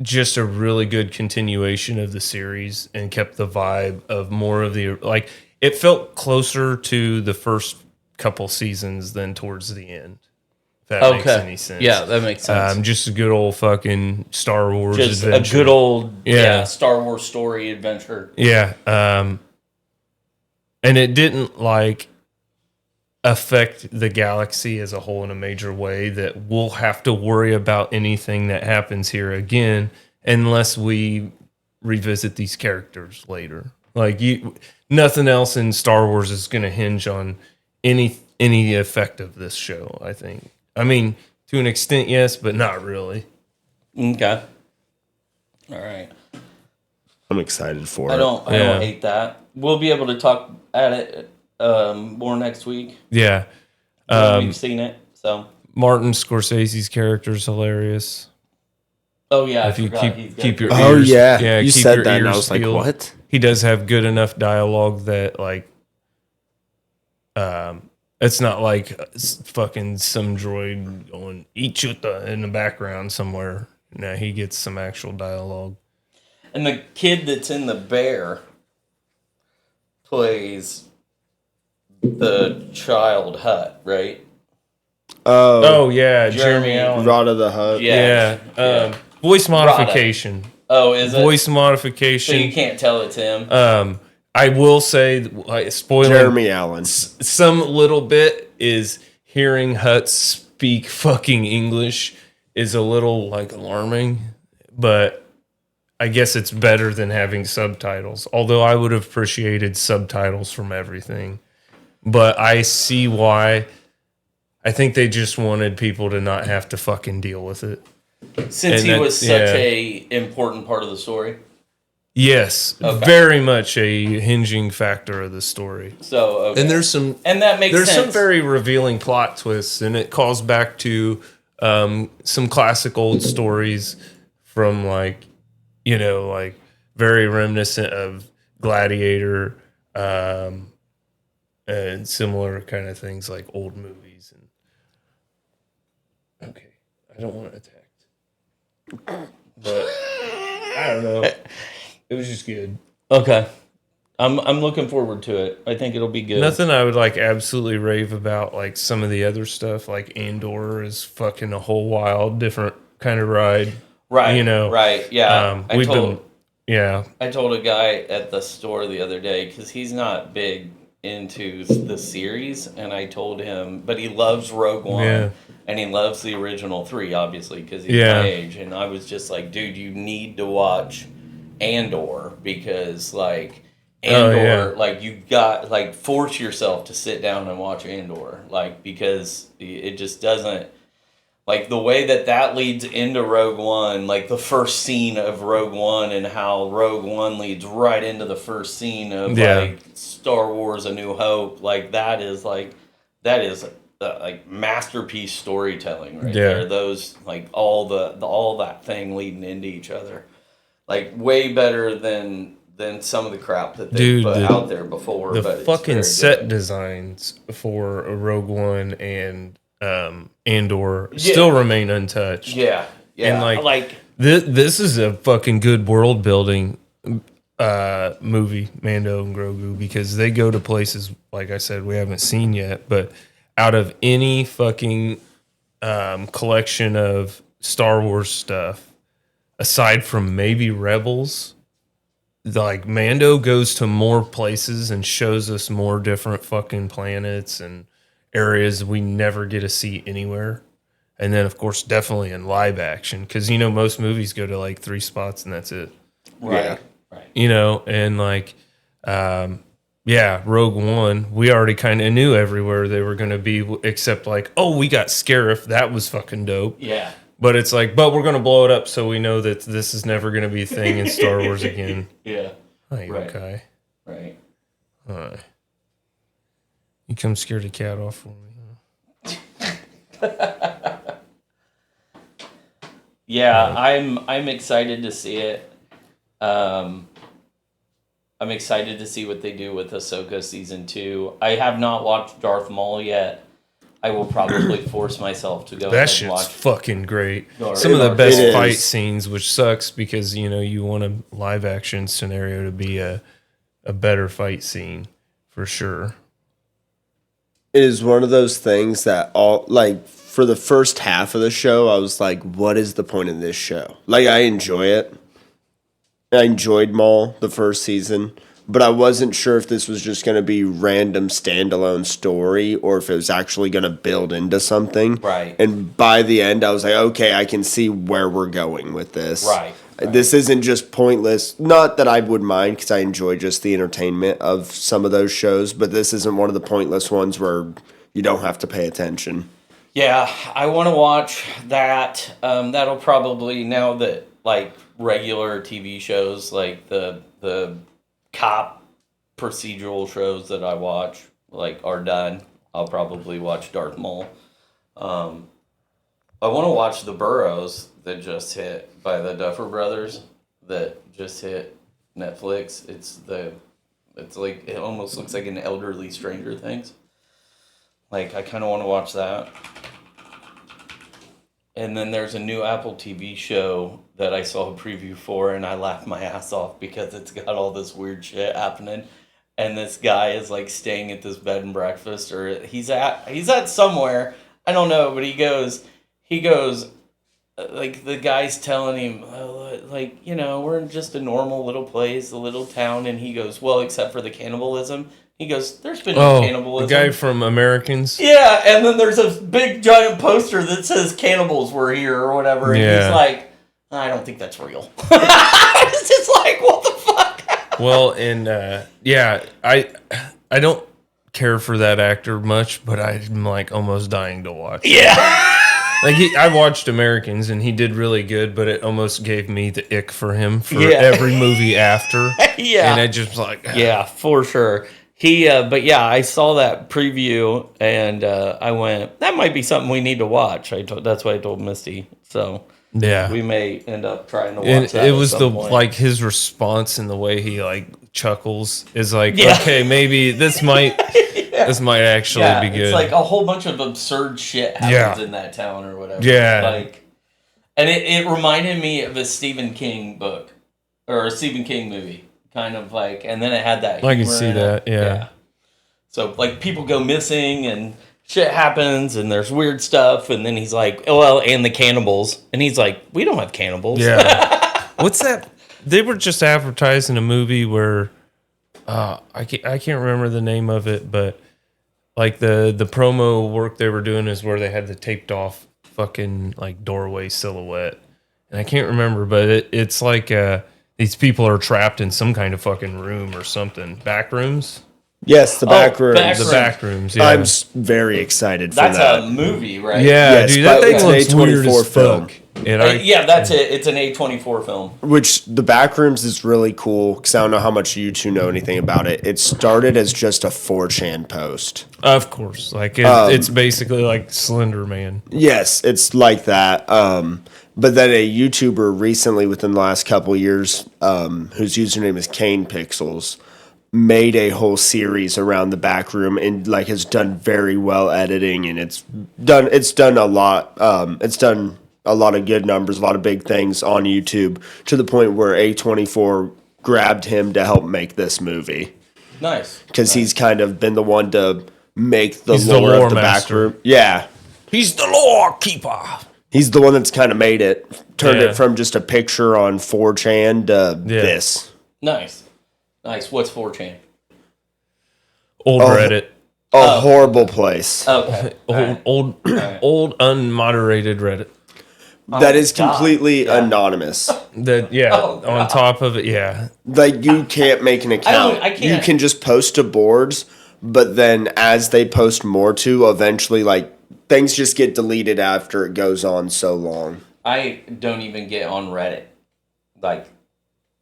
just a really good continuation of the series and kept the vibe of more of the like it felt closer to the first couple seasons than towards the end. If that makes any sense. Yeah, that makes sense. Just a good old fucking Star Wars Just adventure. a good old Yeah. Star Wars story adventure. Yeah. And it didn't like affect the galaxy as a whole in a major way that we'll have to worry about anything that happens here again unless we revisit these characters later. Like nothing else in Star Wars is going to hinge on any effect of this show, I think. I mean, to an extent, yes, but not really. Okay. All right. I'm excited for I it. don't hate that. We'll be able to talk at it more next week. Yeah. when we've seen it. So Martin Scorsese's character is hilarious. Oh yeah, If you he's keep your Oh, ears, yeah. You keep said your that and I ears was like, peeled. what? He does have good enough dialogue that like, it's not like fucking some droid going eat you in the background somewhere. No, he gets some actual dialogue. And the kid that's in the bear plays the child Hut, right? Oh yeah, Jeremy Jeremy Allen. Rada the Hut. Yeah. Voice modification. Oh, is it? Voice So modification. you can't tell it's him. I will say, like, spoiling Jeremy Allen. some little bit is hearing Hutz speak fucking English is a little like alarming, but I guess it's better than having subtitles. Although I would have appreciated subtitles from everything, but I see why. I think they just wanted people to not have to fucking deal with it. Since he was such a important part of the story. Yes, very much a hinging factor of the story. So, and there's some, and that makes there's sense. some very revealing plot twists, and it calls back to some classic old stories from like, you know, like very reminiscent of Gladiator, and similar kind of things like old movies. And okay, I don't want to attack, but I don't know. It was just good. Okay. I'm looking forward to it. I think it'll be good. Nothing I would like absolutely rave about like some of the other stuff. Like Andor is fucking a whole wild different kind of ride. Right. You know. Right. Yeah. I told a guy at the store the other day because he's not big into the series, and I told him, but he loves Rogue One, and he loves the original 3, obviously, because he's my age. And I was just like, dude, you need to watch Andor because like. Andor, like you got like force yourself to sit down and watch Andor, like because it just doesn't like the way that leads into Rogue One, like the first scene of Rogue One and how Rogue One leads right into the first scene of like Star Wars: A New Hope, like that is like masterpiece storytelling right there. Those like all that thing leading into each other, like way better than some of the crap that they put out there before. The but fucking set good. designs for Rogue One and Andor still remain untouched. Yeah. And like this is a fucking good world building movie, Mando and Grogu, because they go to places, like I said, we haven't seen yet, but out of any fucking collection of Star Wars stuff, aside from maybe Rebels, like Mando goes to more places and shows us more different fucking planets and areas we never get to see anywhere. And then of course definitely in live action, because you know most movies go to like 3 spots and that's it. Right. You know, and like Rogue One, we already kind of knew everywhere they were going to be, except like, oh, we got Scarif, that was fucking dope. Yeah. But it's like, but we're going to blow it up so we know that this is never going to be a thing in Star Wars again. Yeah. Okay. Right. All right. You come scare the cat off for me. Huh? I'm excited to see it. I'm excited to see what they do with Ahsoka season 2. I have not watched Darth Maul yet. I will probably force myself to go that and shit's watch. Fucking great. Some of the best fight scenes, which sucks because you know you want a live action scenario to be a better fight scene for sure. It is one of those things that all like for the first half of the show, I was like, "What is the point of this show?" Like I enjoy it. I enjoyed Maul the first season. But I wasn't sure if this was just going to be random standalone story or if it was actually going to build into something. Right. And by the end, I was like, okay, I can see where we're going with this. Right. This isn't just pointless. Not that I would mind because I enjoy just the entertainment of some of those shows, but this isn't one of the pointless ones where you don't have to pay attention. Yeah, I want to watch that. That'll probably, now that like regular TV shows, like the cop procedural shows that I watch like are done, I'll probably watch Darth Maul. I want to watch The Burrows that just hit by the Duffer Brothers that just hit Netflix. It's like it almost looks like an elderly Stranger Things. Like I kind of want to watch that. And then there's a new Apple TV show that I saw a preview for, and I laughed my ass off because it's got all this weird shit happening. And this guy is like staying at this bed and breakfast, or he's at somewhere, I don't know, but he goes, like the guy's telling him, like, you know, we're in just a normal little place, a little town, and he goes, well, except for the cannibalism. He goes, there's been no cannibalism. The guy from Americans. Yeah, and then there's a big giant poster that says cannibals were here or whatever, and he's like, I don't think that's real. It's just like, what the fuck? Well, and I don't care for that actor much, but I'm like almost dying to watch. Yeah. Like I watched Americans and he did really good, but it almost gave me the ick for him for every movie after. Yeah, and I just like yeah, for sure. But yeah, I saw that preview and I went, that might be something we need to watch. That's what I told Misty. So yeah, we may end up trying to watch and that. it was the point. like his response and the way he like chuckles is like, okay, maybe this might. This might actually be good. It's like a whole bunch of absurd shit happens in that town or whatever. Yeah. Like, and it reminded me of a Stephen King book or a Stephen King movie. Kind of like, and then it had that humor. I can see that, yeah. So, like, people go missing and shit happens and there's weird stuff. And then he's like, well, and the cannibals. And he's like, we don't have cannibals. Yeah. What's that? They were just advertising a movie where, I can't remember the name of it, but like the promo work they were doing is where they had the taped off fucking like doorway silhouette, and I can't remember, but it's like these people are trapped in some kind of fucking room or something, back rooms. Yes, the back rooms. The back rooms. Yeah, I'm very excited for that. That's a movie, right? Yeah, Yes, dude, that but thing it's an looks weird A24 as film. fuck. And Yeah, that's it. It's an A24 film. Which the Backrooms is really cool because I don't know how much you two know anything about it. It started as just a 4chan post. of course, like it's basically like Slender Man. Yes, it's like that. But then a YouTuber recently, within the last couple years, whose username is Kane Pixels, made a whole series around the Backroom and like has done very well editing, and it's done a lot. It's done a lot of good numbers, a lot of big things on YouTube, to the point where A24 grabbed him to help make this movie. Nice. Because he's kind of been the one to make the He's the lore lore of the master. Backroom. Yeah. He's the lore keeper. He's the one that's kind of made it, turned Yeah. it from just a picture on 4chan to this. Nice. What's 4chan? Old Reddit. A horrible place. Okay. Old unmoderated Reddit. That is completely anonymous. That on top of it, yeah. Like, you can't make an account. I can't. You can just post to boards, but then as they post more to, eventually, like, things just get deleted after it goes on so long. I don't even get on Reddit. Like,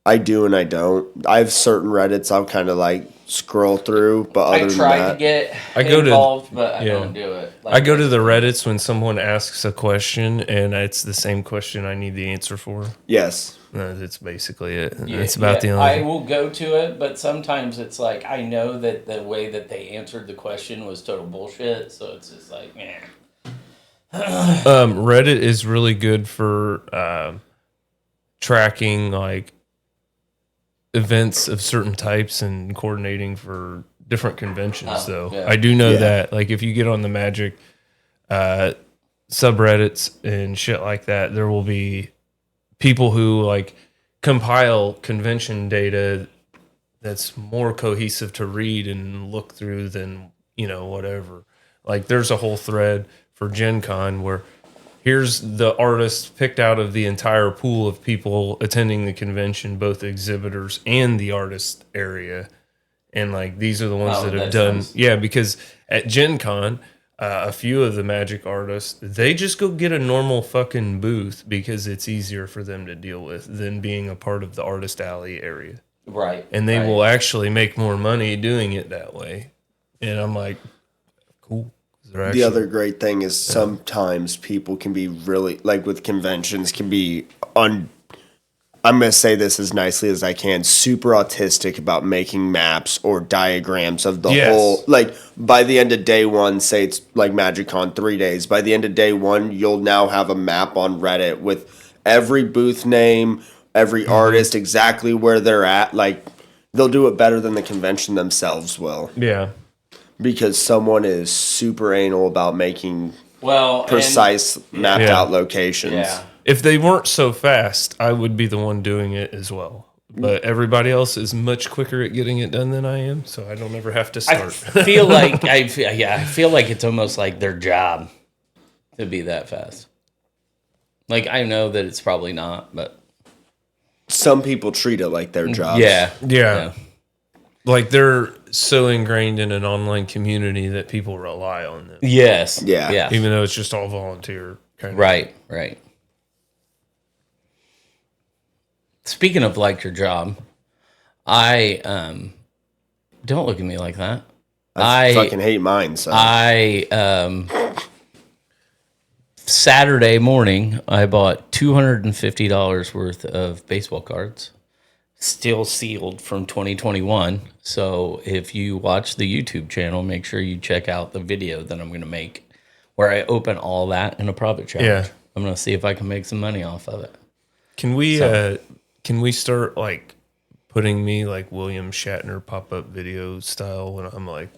I do and I don't. I have certain Reddits I'll kind of, like, scroll through, but other I than try that... to get I go involved, but I don't do it. Like, I go to the Reddits when someone asks a question and it's the same question I need the answer for. Yes. That's basically it. It's about the only. I will go to it, but sometimes it's like I know that the way that they answered the question was total bullshit, so it's just like, Reddit is really good for tracking like events of certain types and coordinating for different conventions. I do know that, like, if you get on the Magic subreddits and shit like that, there will be people who like compile convention data that's more cohesive to read and look through than, whatever. Like, there's a whole thread for Gen Con where here's the artist picked out of the entire pool of people attending the convention, both exhibitors and the artist area. And like, these are the ones that have done. Nice. Yeah, because at Gen Con, a few of the Magic artists, they just go get a normal fucking booth because it's easier for them to deal with than being a part of the artist alley area. Right. And they will actually make more money doing it that way. And I'm like, cool. The other great thing is sometimes people can be really, like with conventions, can be I'm going to say this as nicely as I can, super autistic about making maps or diagrams of the whole, like, by the end of day one, say it's like MagicCon 3 days, by the end of day one, you'll now have a map on Reddit with every booth name, every artist, exactly where they're at. Like, they'll do it better than the convention themselves will. Yeah. Because someone is super anal about making precise mapped out locations. Yeah. If they weren't so fast, I would be the one doing it as well. But everybody else is much quicker at getting it done than I am, so I don't ever have to I start. feel like I feel like it's almost like their job to be that fast. Like I know that it's probably not, but Some people treat it like their job. Yeah. Like they're so ingrained in an online community that people rely on them. Yes. Yeah. Even though it's just all volunteer kind of. Right. Speaking of like your job, I don't look at me like that. I fucking hate mine. So Saturday morning I bought $250 worth of baseball cards, still sealed from 2021. So if you watch the YouTube channel, make sure you check out the video that I'm going to make where I open all that in a profit challenge. Yeah. I'm going to see if I can make some money off of it. Can we start like putting me like William Shatner pop-up video style when I'm like,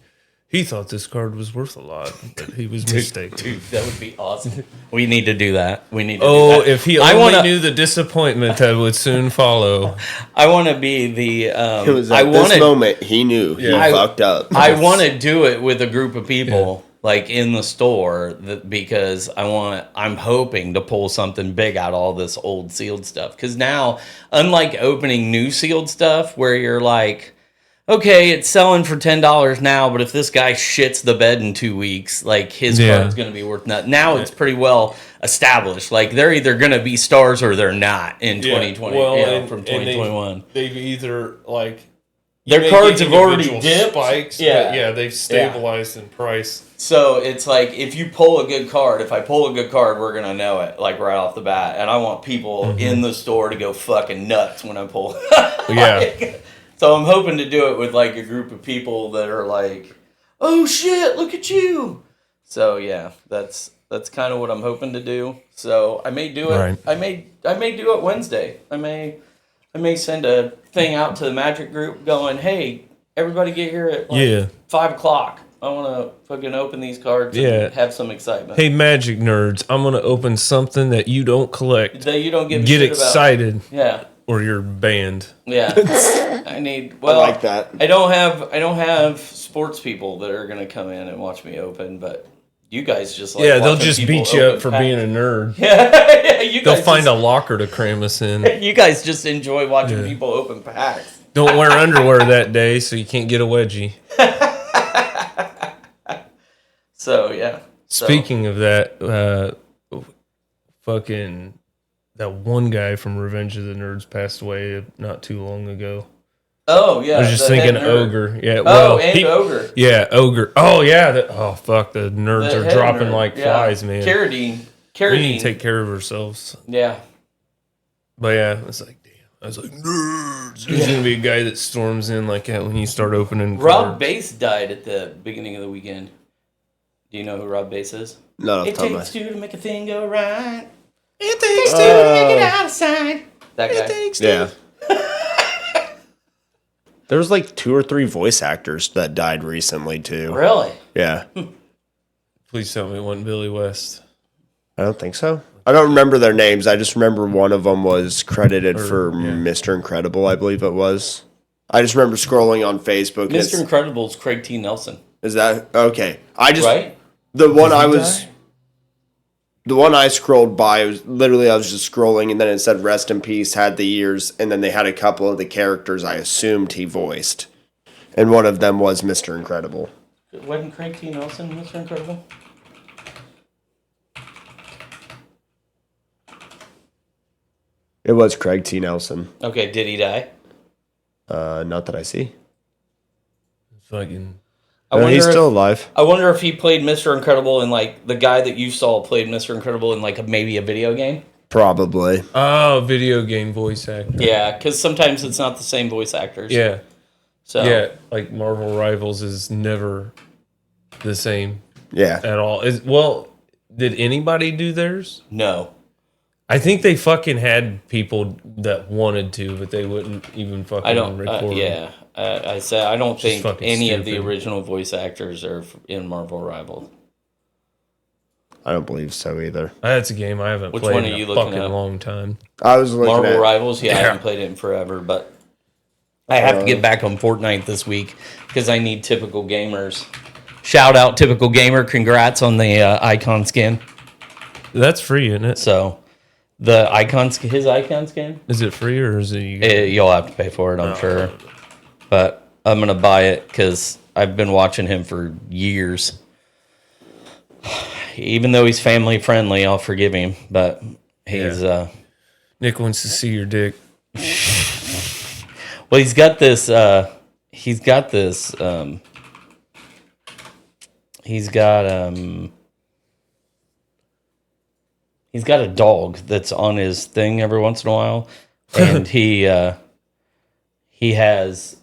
he thought this card was worth a lot, but he was mistaken. Dude, that would be awesome. We need to do that. We need to Oh, do that. if he only knew the disappointment that would soon follow. I want to be the it was at this moment he knew he fucked up. I want to do it with a group of people like in the store because I'm hoping to pull something big out of all this old sealed stuff. Because now, unlike opening new sealed stuff where you're like, okay, it's selling for $10 now, but if this guy shits the bed in 2 weeks, like his card's going to be worth nothing. Now it's pretty well established. Like they're either going to be stars or they're not in 2020. Well, from 2021. They've either like their cards have already dipped. Spikes, Yeah. but they've stabilized in price. So it's like if you pull a good card, if I pull a good card, we're gonna know it like right off the bat. And I want people in the store to go fucking nuts when I pull. So I'm hoping to do it with like a group of people that are like, "Oh shit, look at you!" So yeah, that's kind of what I'm hoping to do. So I may do it. Right. I may do it Wednesday. I may send a thing out to the Magic group going, "Hey, everybody, get here at 5:00. I want to fucking open these cards and have some excitement." Hey, Magic nerds, I'm gonna open something that you don't collect. That you don't give a Get shit excited. about. Yeah. Or you're banned. Yeah. I like that. I don't have sports people that are gonna come in and watch me open, but you guys just like they'll just people beat you up open for packs. being a nerd. You They'll guys find a locker to cram us in. You guys just enjoy watching people open packs. Don't wear underwear that day so you can't get a wedgie. So yeah. Speaking of that, fucking that one guy from Revenge of the Nerds passed away not too long ago. Oh yeah. I was just thinking Ogre. Yeah. Ogre. Yeah, Ogre. Oh yeah. Fuck. The nerds are dropping like flies, man. Carradine. We need to take care of ourselves. Yeah. But yeah, it's like, damn. I was like, nerds. There's gonna be a guy that storms in like that when you start opening. Rob Bass died at the beginning of the weekend. Do you know who Rob Bass is? No, it takes two to make a thing go right. It takes two to make it out of sight. That guy. It takes two. Yeah. There was like 2 or 3 voice actors that died recently too. Really? Yeah. Please tell me it wasn't Billy West. I don't think so. I don't remember their names. I just remember one of them was credited for Mr. Incredible, I believe it was. I just remember scrolling on Facebook. Mr. Incredible is Craig T. Nelson. Is that okay? I just right? The one I scrolled by was literally I was just scrolling and then it said rest in peace, had the years, and then they had a couple of the characters I assumed he voiced. And one of them was Mr. Incredible. Wasn't Craig T. Nelson Mr. Incredible? It was Craig T. Nelson. Okay, did he die? Not that I see. Fucking. He's still alive. I wonder if he played Mr. Incredible in like the guy that you saw played Mr. Incredible in like maybe a video game. Probably. Oh, video game voice actor. Yeah, because sometimes it's not the same voice actors. Yeah. So yeah, like Marvel Rivals is never the same. Yeah. At all. Did anybody do theirs? No. I think they fucking had people that wanted to, but they wouldn't even fucking record. I said I don't think any of the stupid. original voice actors are in Marvel Rivals. I don't believe so either. That's a game I haven't Which played one are in you a looking fucking at? long time. I was looking Marvel at Rivals? Yeah, I Yeah. haven't played it in forever, but I have to get back on Fortnite this week because I need Typical Gamers. Shout out Typical Gamer. Congrats on the icon skin. That's free, isn't it? So the his icon skin, Is it free or is it? you'll have to pay for it, I'm sure. But I'm going to buy it because I've been watching him for years. Even though he's family friendly, I'll forgive him. But he's Nick wants to see your dick. well, he's got this. He's got a dog that's on his thing every once in a while, and he has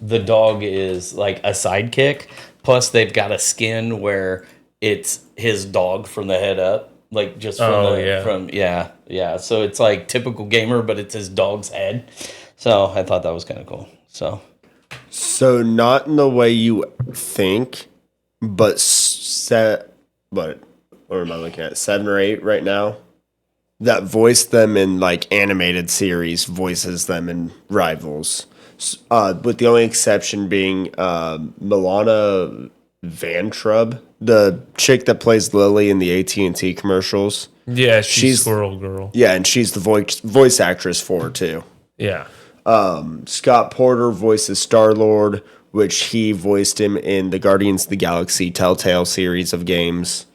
the dog is like a sidekick. Plus, they've got a skin where it's his dog from the head up, like just from yeah. So it's like Typical Gamer, but it's his dog's head. So I thought that was kind of cool. So not in the way you think, but what am I looking at? 7 or 8 right now. That voice them in like animated series voices them in Rivals. With the only exception being Milana Vantrub, the chick that plays Lily in the AT&T commercials. Yeah, she's Squirrel Girl. Yeah, and she's the voice actress for it too. Yeah. Scott Porter voices Star-Lord, which he voiced him in the Guardians of the Galaxy Telltale series of games.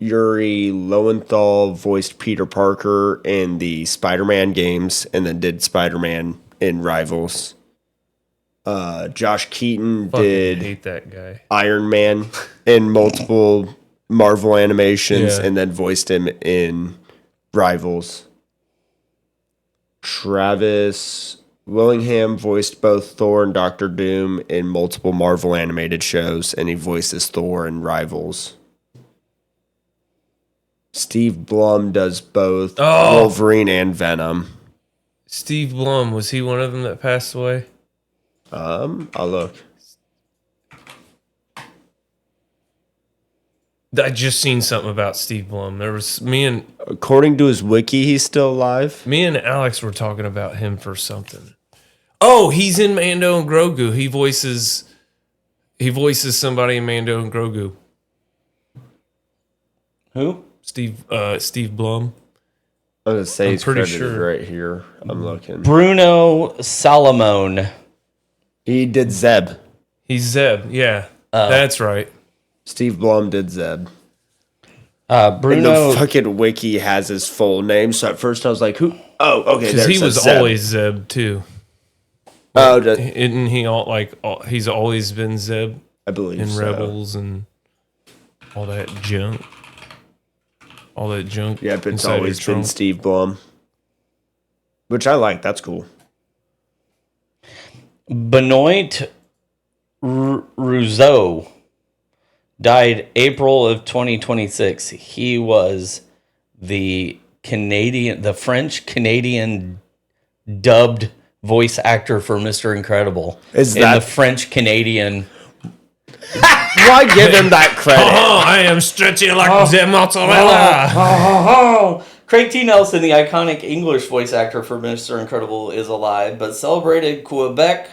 Yuri Lowenthal voiced Peter Parker in the Spider-Man games and then did Spider-Man in Rivals. Josh Keaton did hate that guy. Iron Man in multiple Marvel animations Yeah. and then voiced him in Rivals. Travis Willingham voiced both Thor and Doctor Doom in multiple Marvel animated shows, and he voices Thor in Rivals. Steve Blum does both Wolverine and Venom. Steve Blum, was he one of them that passed away? I'll look. I just seen something about Steve Blum. There was According to his wiki, he's still alive. me and Alex were talking about him for something. Oh, he's in Mando and Grogu. He voices somebody in Mando and Grogu. Who? Steve Blum. I'm gonna say he's pretty credited sure. right here. I'm looking. Bruno Salomone. He did Zeb. He's Zeb. Yeah, that's right. Steve Blum did Zeb. Bruno. And the fucking wiki has his full name. So at first I was like, "Who?" Oh, okay. Because There he it was says Zeb. always Zeb too. Oh, Isn't he he's always been Zeb I believe in so. Rebels and all that junk. All that junk. Yep, it's inside always his been trunk. Steve Blum, which I like. That's cool. Benoit Rousseau died April of 2026. He was the French Canadian dubbed voice actor for Mr. Incredible. Is in that- the French Canadian? Why give him that credit? Oh, I am stretchy like the mozzarella. Craig T. Nelson, the iconic English voice actor for Mr. Incredible, is alive, but celebrated Quebec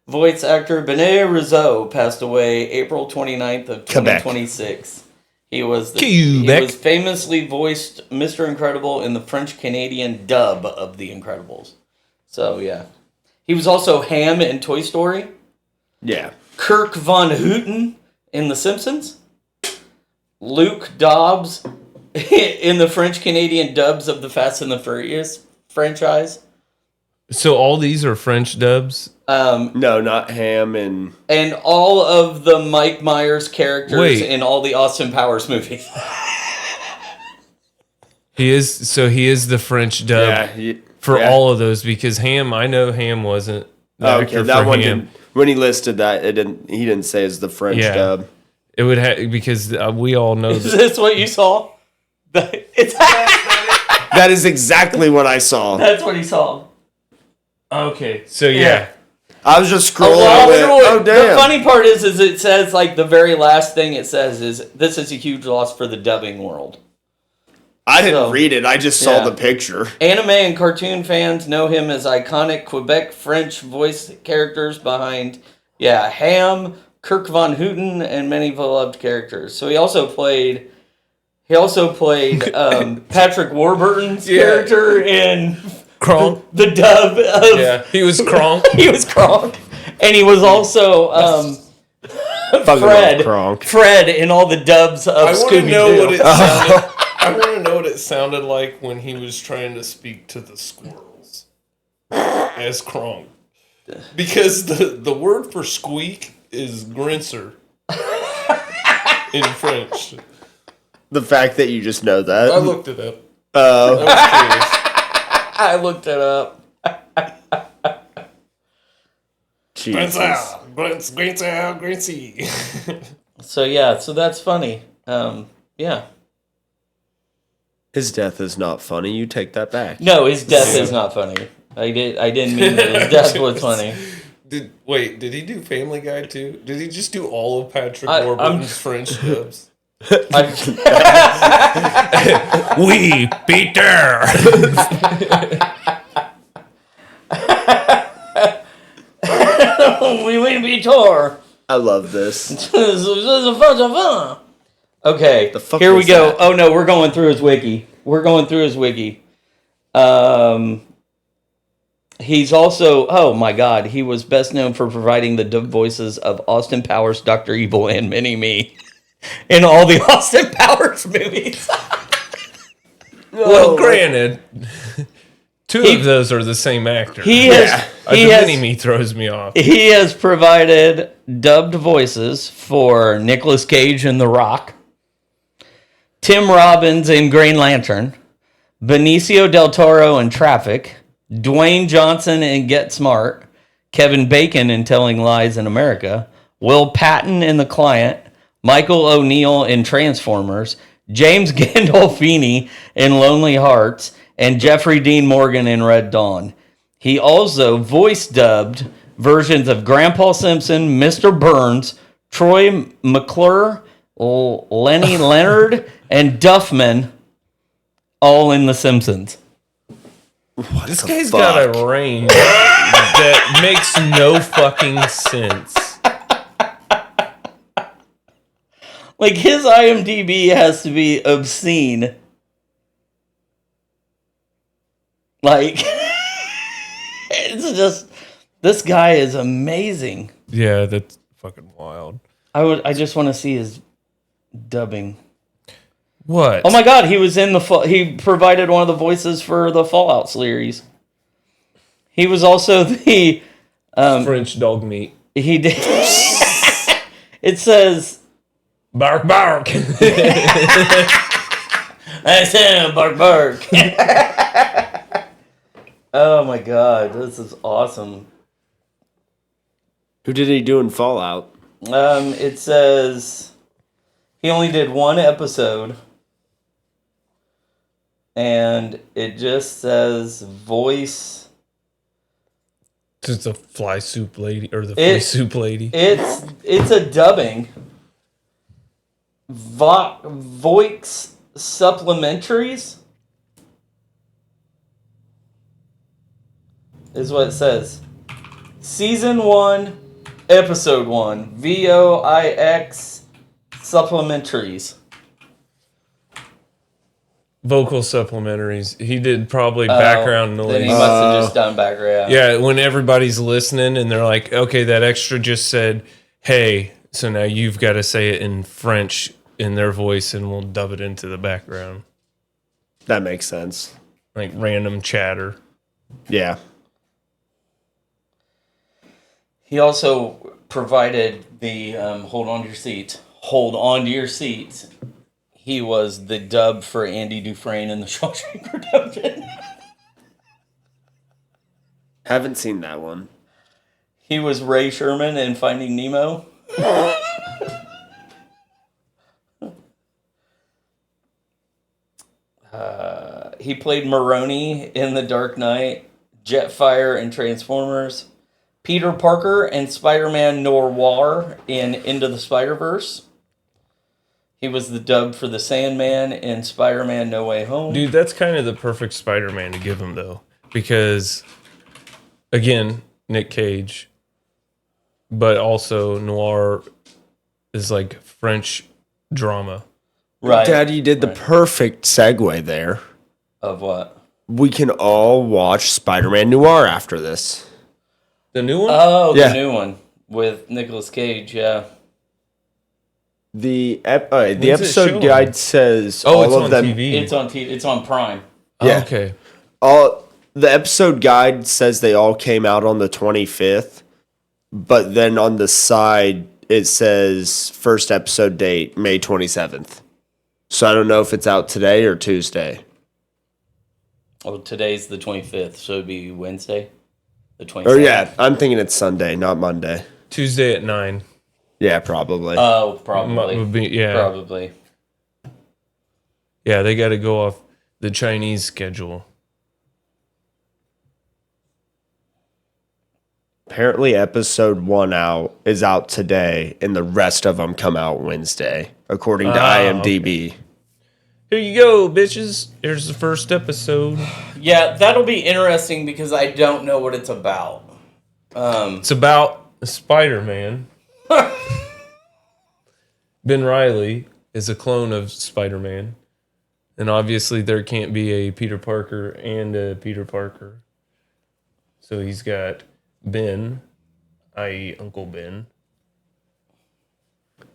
voice actor Benoit Rousseau passed away April 29th of 2026. He was famously voiced Mr. Incredible in the French Canadian dub of The Incredibles. So yeah, he was also Ham in Toy Story. Yeah. Kirk Von Houten in The Simpsons. Luke Dobbs in the French Canadian dubs of the Fast and the Furious franchise. So all these are French dubs? No, not Ham and all of the Mike Myers characters Wait. in all the Austin Powers movies. He is the French dub for all of those because Ham, I know Ham wasn't the actor that for one Ham. didn't. When he listed that, he didn't say it's the French dub. It would have because we all know Is that. this what you saw? It's That is exactly what I saw. That's what he saw. Okay, so yeah. I was just Oh, scrolling. well, Oh, damn. The funny part is it says, like, the very last thing it says is, this is a huge loss for the dubbing world. I didn't read it. I just saw yeah. the picture. Anime and cartoon fans know him as iconic Quebec French voice characters behind, Ham, Kirk Von Houten, and many beloved characters. So he also played Patrick Warburton's character in Kronk. the dub of... He was Kronk. He was Kronk. And he was also Fred in all the dubs of Scooby-Doo. I want to know what it sounded like when he was trying to speak to the squirrels as Kronk. Because the word for squeak is grincer in French. The fact that you just know that. I looked it up. I was curious. I looked it up. Jesus. Grincy. So that's funny. His death is not funny. You take that back. No, his death is not funny. I didn't mean that his death was funny. Did he do Family Guy too? Did he just do all of Patrick Warburton's French dubs? We Peter. We will be Tor. I love this. Okay, here we go. That? Oh no, we're going through his wiki. He's also, oh my God, he was best known for providing the dub voices of Austin Powers, Dr. Evil, and Mini-Me in all the Austin Powers movies. Well, granted, two of those are the same actor. Mini-Me throws me off. He has provided dubbed voices for Nicolas Cage in The Rock, Tim Robbins in Green Lantern, Benicio del Toro in Traffic, Dwayne Johnson in Get Smart, Kevin Bacon in Telling Lies in America, Will Patton in The Client, Michael O'Neill in Transformers, James Gandolfini in Lonely Hearts, and Jeffrey Dean Morgan in Red Dawn. He also voice dubbed versions of Grandpa Simpson, Mr. Burns, Troy McClure, Lenny Leonard, and Duffman, all in The Simpsons. This guy's got a range that makes no fucking sense. Like, his IMDb has to be obscene. Like, it's just, this guy is amazing. Yeah, that's fucking wild. I just want to see his dubbing. What? Oh my God, he was in he provided one of the voices for the Fallout series. He was also the French dog meat. He did. It says bark bark. I said bark bark. Oh my God, this is awesome. Who did he do in Fallout? It says he only did one episode. And it just says voice. It's a fly soup lady or the flea soup lady. It's a dubbing. Voix supplementaries is what it says. Season 1, Episode 1, VOIX supplementaries. Vocal supplementaries. He did probably background noise. Then he must have just done background. Yeah, when everybody's listening and they're like, okay, that extra just said, hey, so now you've got to say it in French in their voice and we'll dub it into the background. That makes sense. Like random chatter. Yeah. He also provided the hold on to your seats. Hold on to your seats. He was the dub for Andy Dufresne in the Shawshank Redemption. Haven't seen that one. He was Ray Sherman in Finding Nemo. He played Maroni in The Dark Knight, Jetfire in Transformers, Peter Parker and Spider-Man Noir in Into the Spider-Verse. He was the dub for the Sandman in Spider-Man No Way Home. Dude, that's kind of the perfect Spider-Man to give him, though. Because, again, Nick Cage, but also Noir is like French drama. Right. Dad, you did the perfect segue there. Of what? We can all watch Spider-Man Noir after this. The new one? Oh, Yeah. the new one with Nicolas Cage, yeah. The it episode showing? guide says Oh, all it's of on them. TV. It's on TV. It's on Prime. Yeah. Oh, okay. The episode guide says they all came out on the 25th, but then on the side it says first episode date May 27th. So I don't know if it's out today or Tuesday. Oh, today's the 25th, so it'd be Wednesday, the 27th. Or yeah, I'm thinking it's Sunday, not Monday. Tuesday at 9. Yeah, probably. Oh, probably. Would be, yeah. Probably. Yeah, they got to go off the Chinese schedule. Apparently episode 1 is out today, and the rest of them come out Wednesday, according to IMDb. Here you go, bitches. Here's the first episode. Yeah, that'll be interesting because I don't know what it's about. It's about Spider-Man. Ben Reilly is a clone of Spider-Man. And obviously there can't be a Peter Parker and a Peter Parker. So he's got Ben, i.e. Uncle Ben.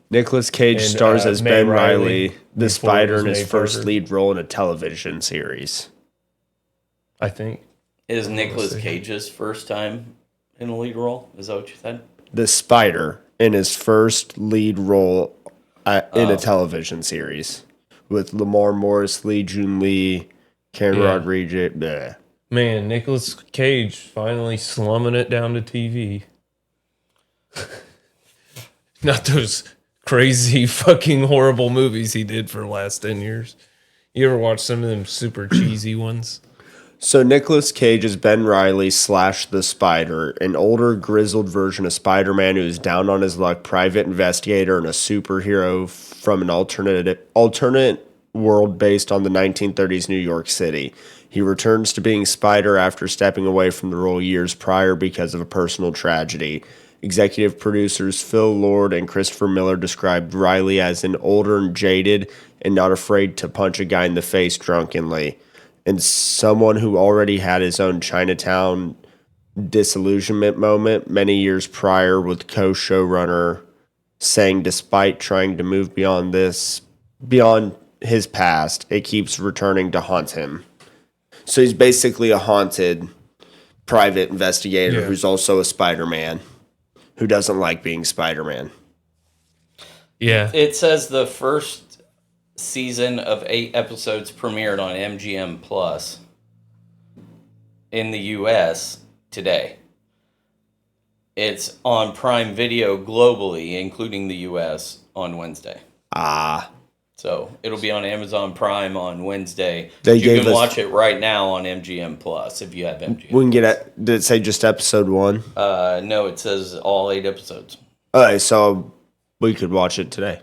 Nicolas Cage And, stars as May Ben Reilly Reilly, the before Spider, it was in his May first Parker. lead role in a television series. I think. Is Nicolas see. Cage's first time in a lead role? Is that what you said? The Spider in his first lead role in a television series with Lamar Morris, Lee Jun Lee, Karen Yeah. Rodriguez. Bleh. Man, Nicolas Cage finally slumming it down to TV. Not those crazy fucking horrible movies he did for the last 10 years. You ever watch some of them super cheesy ones? So Nicolas Cage is Ben Reilly / the Spider, an older, grizzled version of Spider-Man who is down on his luck, private investigator, and a superhero from an alternate world based on the 1930s New York City. He returns to being Spider after stepping away from the role years prior because of a personal tragedy. Executive producers Phil Lord and Christopher Miller described Riley as an older and jaded and not afraid to punch a guy in the face drunkenly, and someone who already had his own Chinatown disillusionment moment many years prior, with co-showrunner saying despite trying to move beyond his past, it keeps returning to haunt him. So he's basically a haunted private investigator who's also a Spider-Man who doesn't like being Spider-Man. Yeah. It says the first season of 8 episodes premiered on MGM Plus in the US today. It's on Prime Video globally, including the US, on Wednesday. So it'll be on Amazon Prime on Wednesday. They You gave can us- watch it right now on MGM Plus if you have MGM. We can get at, did it say just episode 1? No, it says all 8 episodes. Okay, so we could watch it today.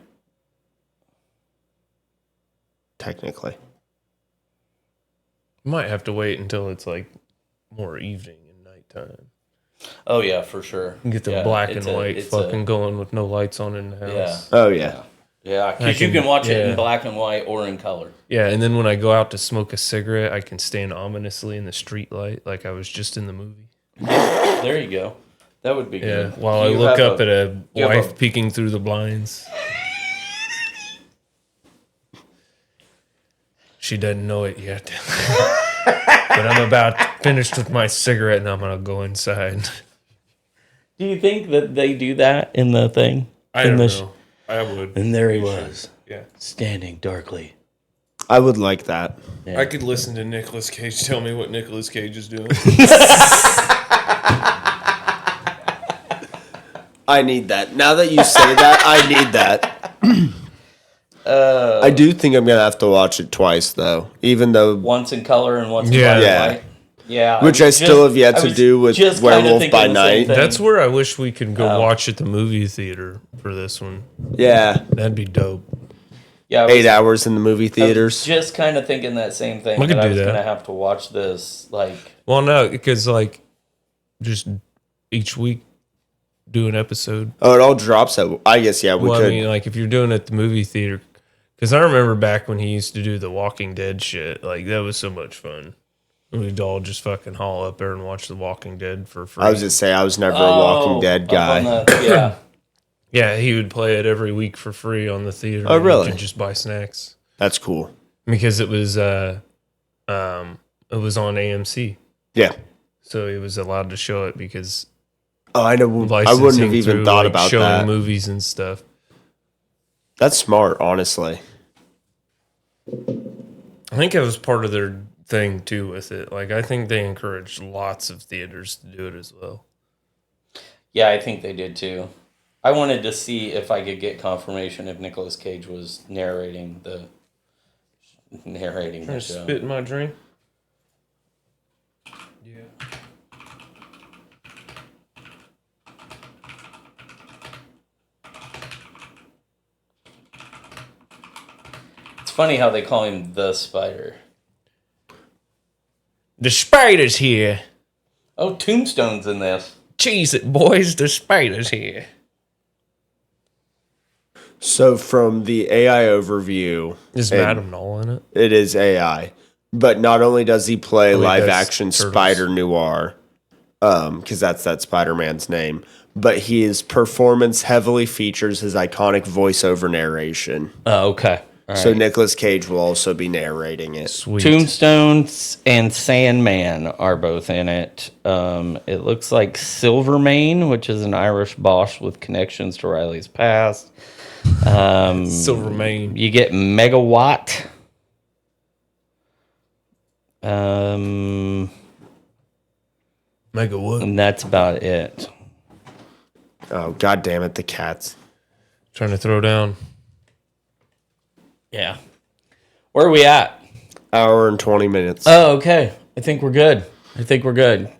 Technically. Might have to wait until it's like more evening and nighttime. Oh yeah, for sure. Get the Yeah, black and it's a- white it's fucking a- going with no lights on in the house. Yeah. Oh, yeah. Yeah, because you can- can watch it yeah. in black and white or in color. Yeah, and then when I go out to smoke a cigarette, I can stand ominously in the street light like I was just in the movie. There you go. That would be Yeah, good. while I You look have up at a you have wife a- peeking through the blinds. She doesn't know it yet. But I'm about finished with my cigarette and I'm going to go inside. Do you think that they do that in the thing? I In don't the know. I would. And there he was, Yeah. standing darkly. I would like that. Yeah. I could listen to Nicolas Cage tell me what Nicolas Cage is doing. I need that. Now that you say that, I need that. I do think I'm going to have to watch it twice, though. Even though, Once in color and once in Yeah. black Yeah. and white. Yeah, which I still have yet to do with Werewolf by Night. That's where I wish we could go watch at the movie theater for this one. Yeah, That'd be dope. Yeah, 8 hours in the movie theaters. Just kind of thinking that same thing. We could I do was that. going to have to watch this. Well, no, because just each week do an episode. Oh, it all drops at. I guess we could. I mean, if you're doing it at the movie theater, because I remember back when he used to do the Walking Dead shit. That was so much fun. We'd all just fucking haul up there and watch The Walking Dead for free. I was just say I was never a Walking Dead guy. Yeah. Yeah, he would play it every week for free on the theater. Oh, really? You could just buy snacks That's cool. because it was on AMC, Yeah. so he was allowed to show it because Oh, I know. I wouldn't licensing have even through, thought about showing that. movies and stuff. That's smart, honestly. I think it was part of their thing too with it. I think they encouraged lots of theaters to do it as well. Yeah, I think they did too. I wanted to see if I could get confirmation if Nicolas Cage was narrating the Trying to show. spit in my drink. Yeah. It's funny how they call him the Spider. The spider's here. Oh, Tombstone's in this. Cheese it, boys. The spider's here. So from the AI overview, Is Madam Null in it? it is AI. But not only does he play Oh, he live does action Turtles. Spider Noir, because that's that Spider-Man's name, but his performance heavily features his iconic voiceover narration. Oh, okay. All So right. Nicolas Cage will also be narrating it. Sweet. Tombstone and Sandman are both in it. It looks like Silvermane, which is an Irish boss with connections to Riley's past. Silvermane. You get Megawatt. And Mega Wood. that's about it. Oh, God damn it, the cats. Trying to throw down. Yeah. Where are we at? Hour and 20 minutes. Oh, okay. I think we're good. I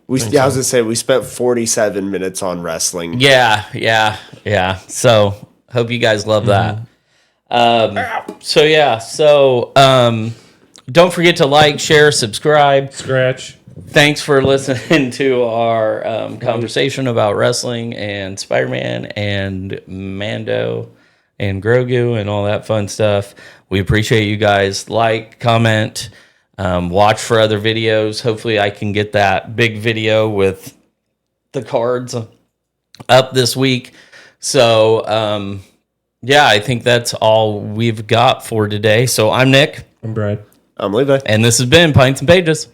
was going to say, we spent 47 minutes on wrestling. Yeah. So hope you guys love that. Don't forget to like, share, subscribe. Scratch. Thanks for listening to our conversation about wrestling and Spider-Man and Mando and Grogu and all that fun stuff. We appreciate you guys. Like, comment, watch for other videos. Hopefully I can get that big video with the cards up this week. So, I think that's all we've got for today. So I'm Nick. I'm Brad. I'm Levi. And this has been Pints and Pages.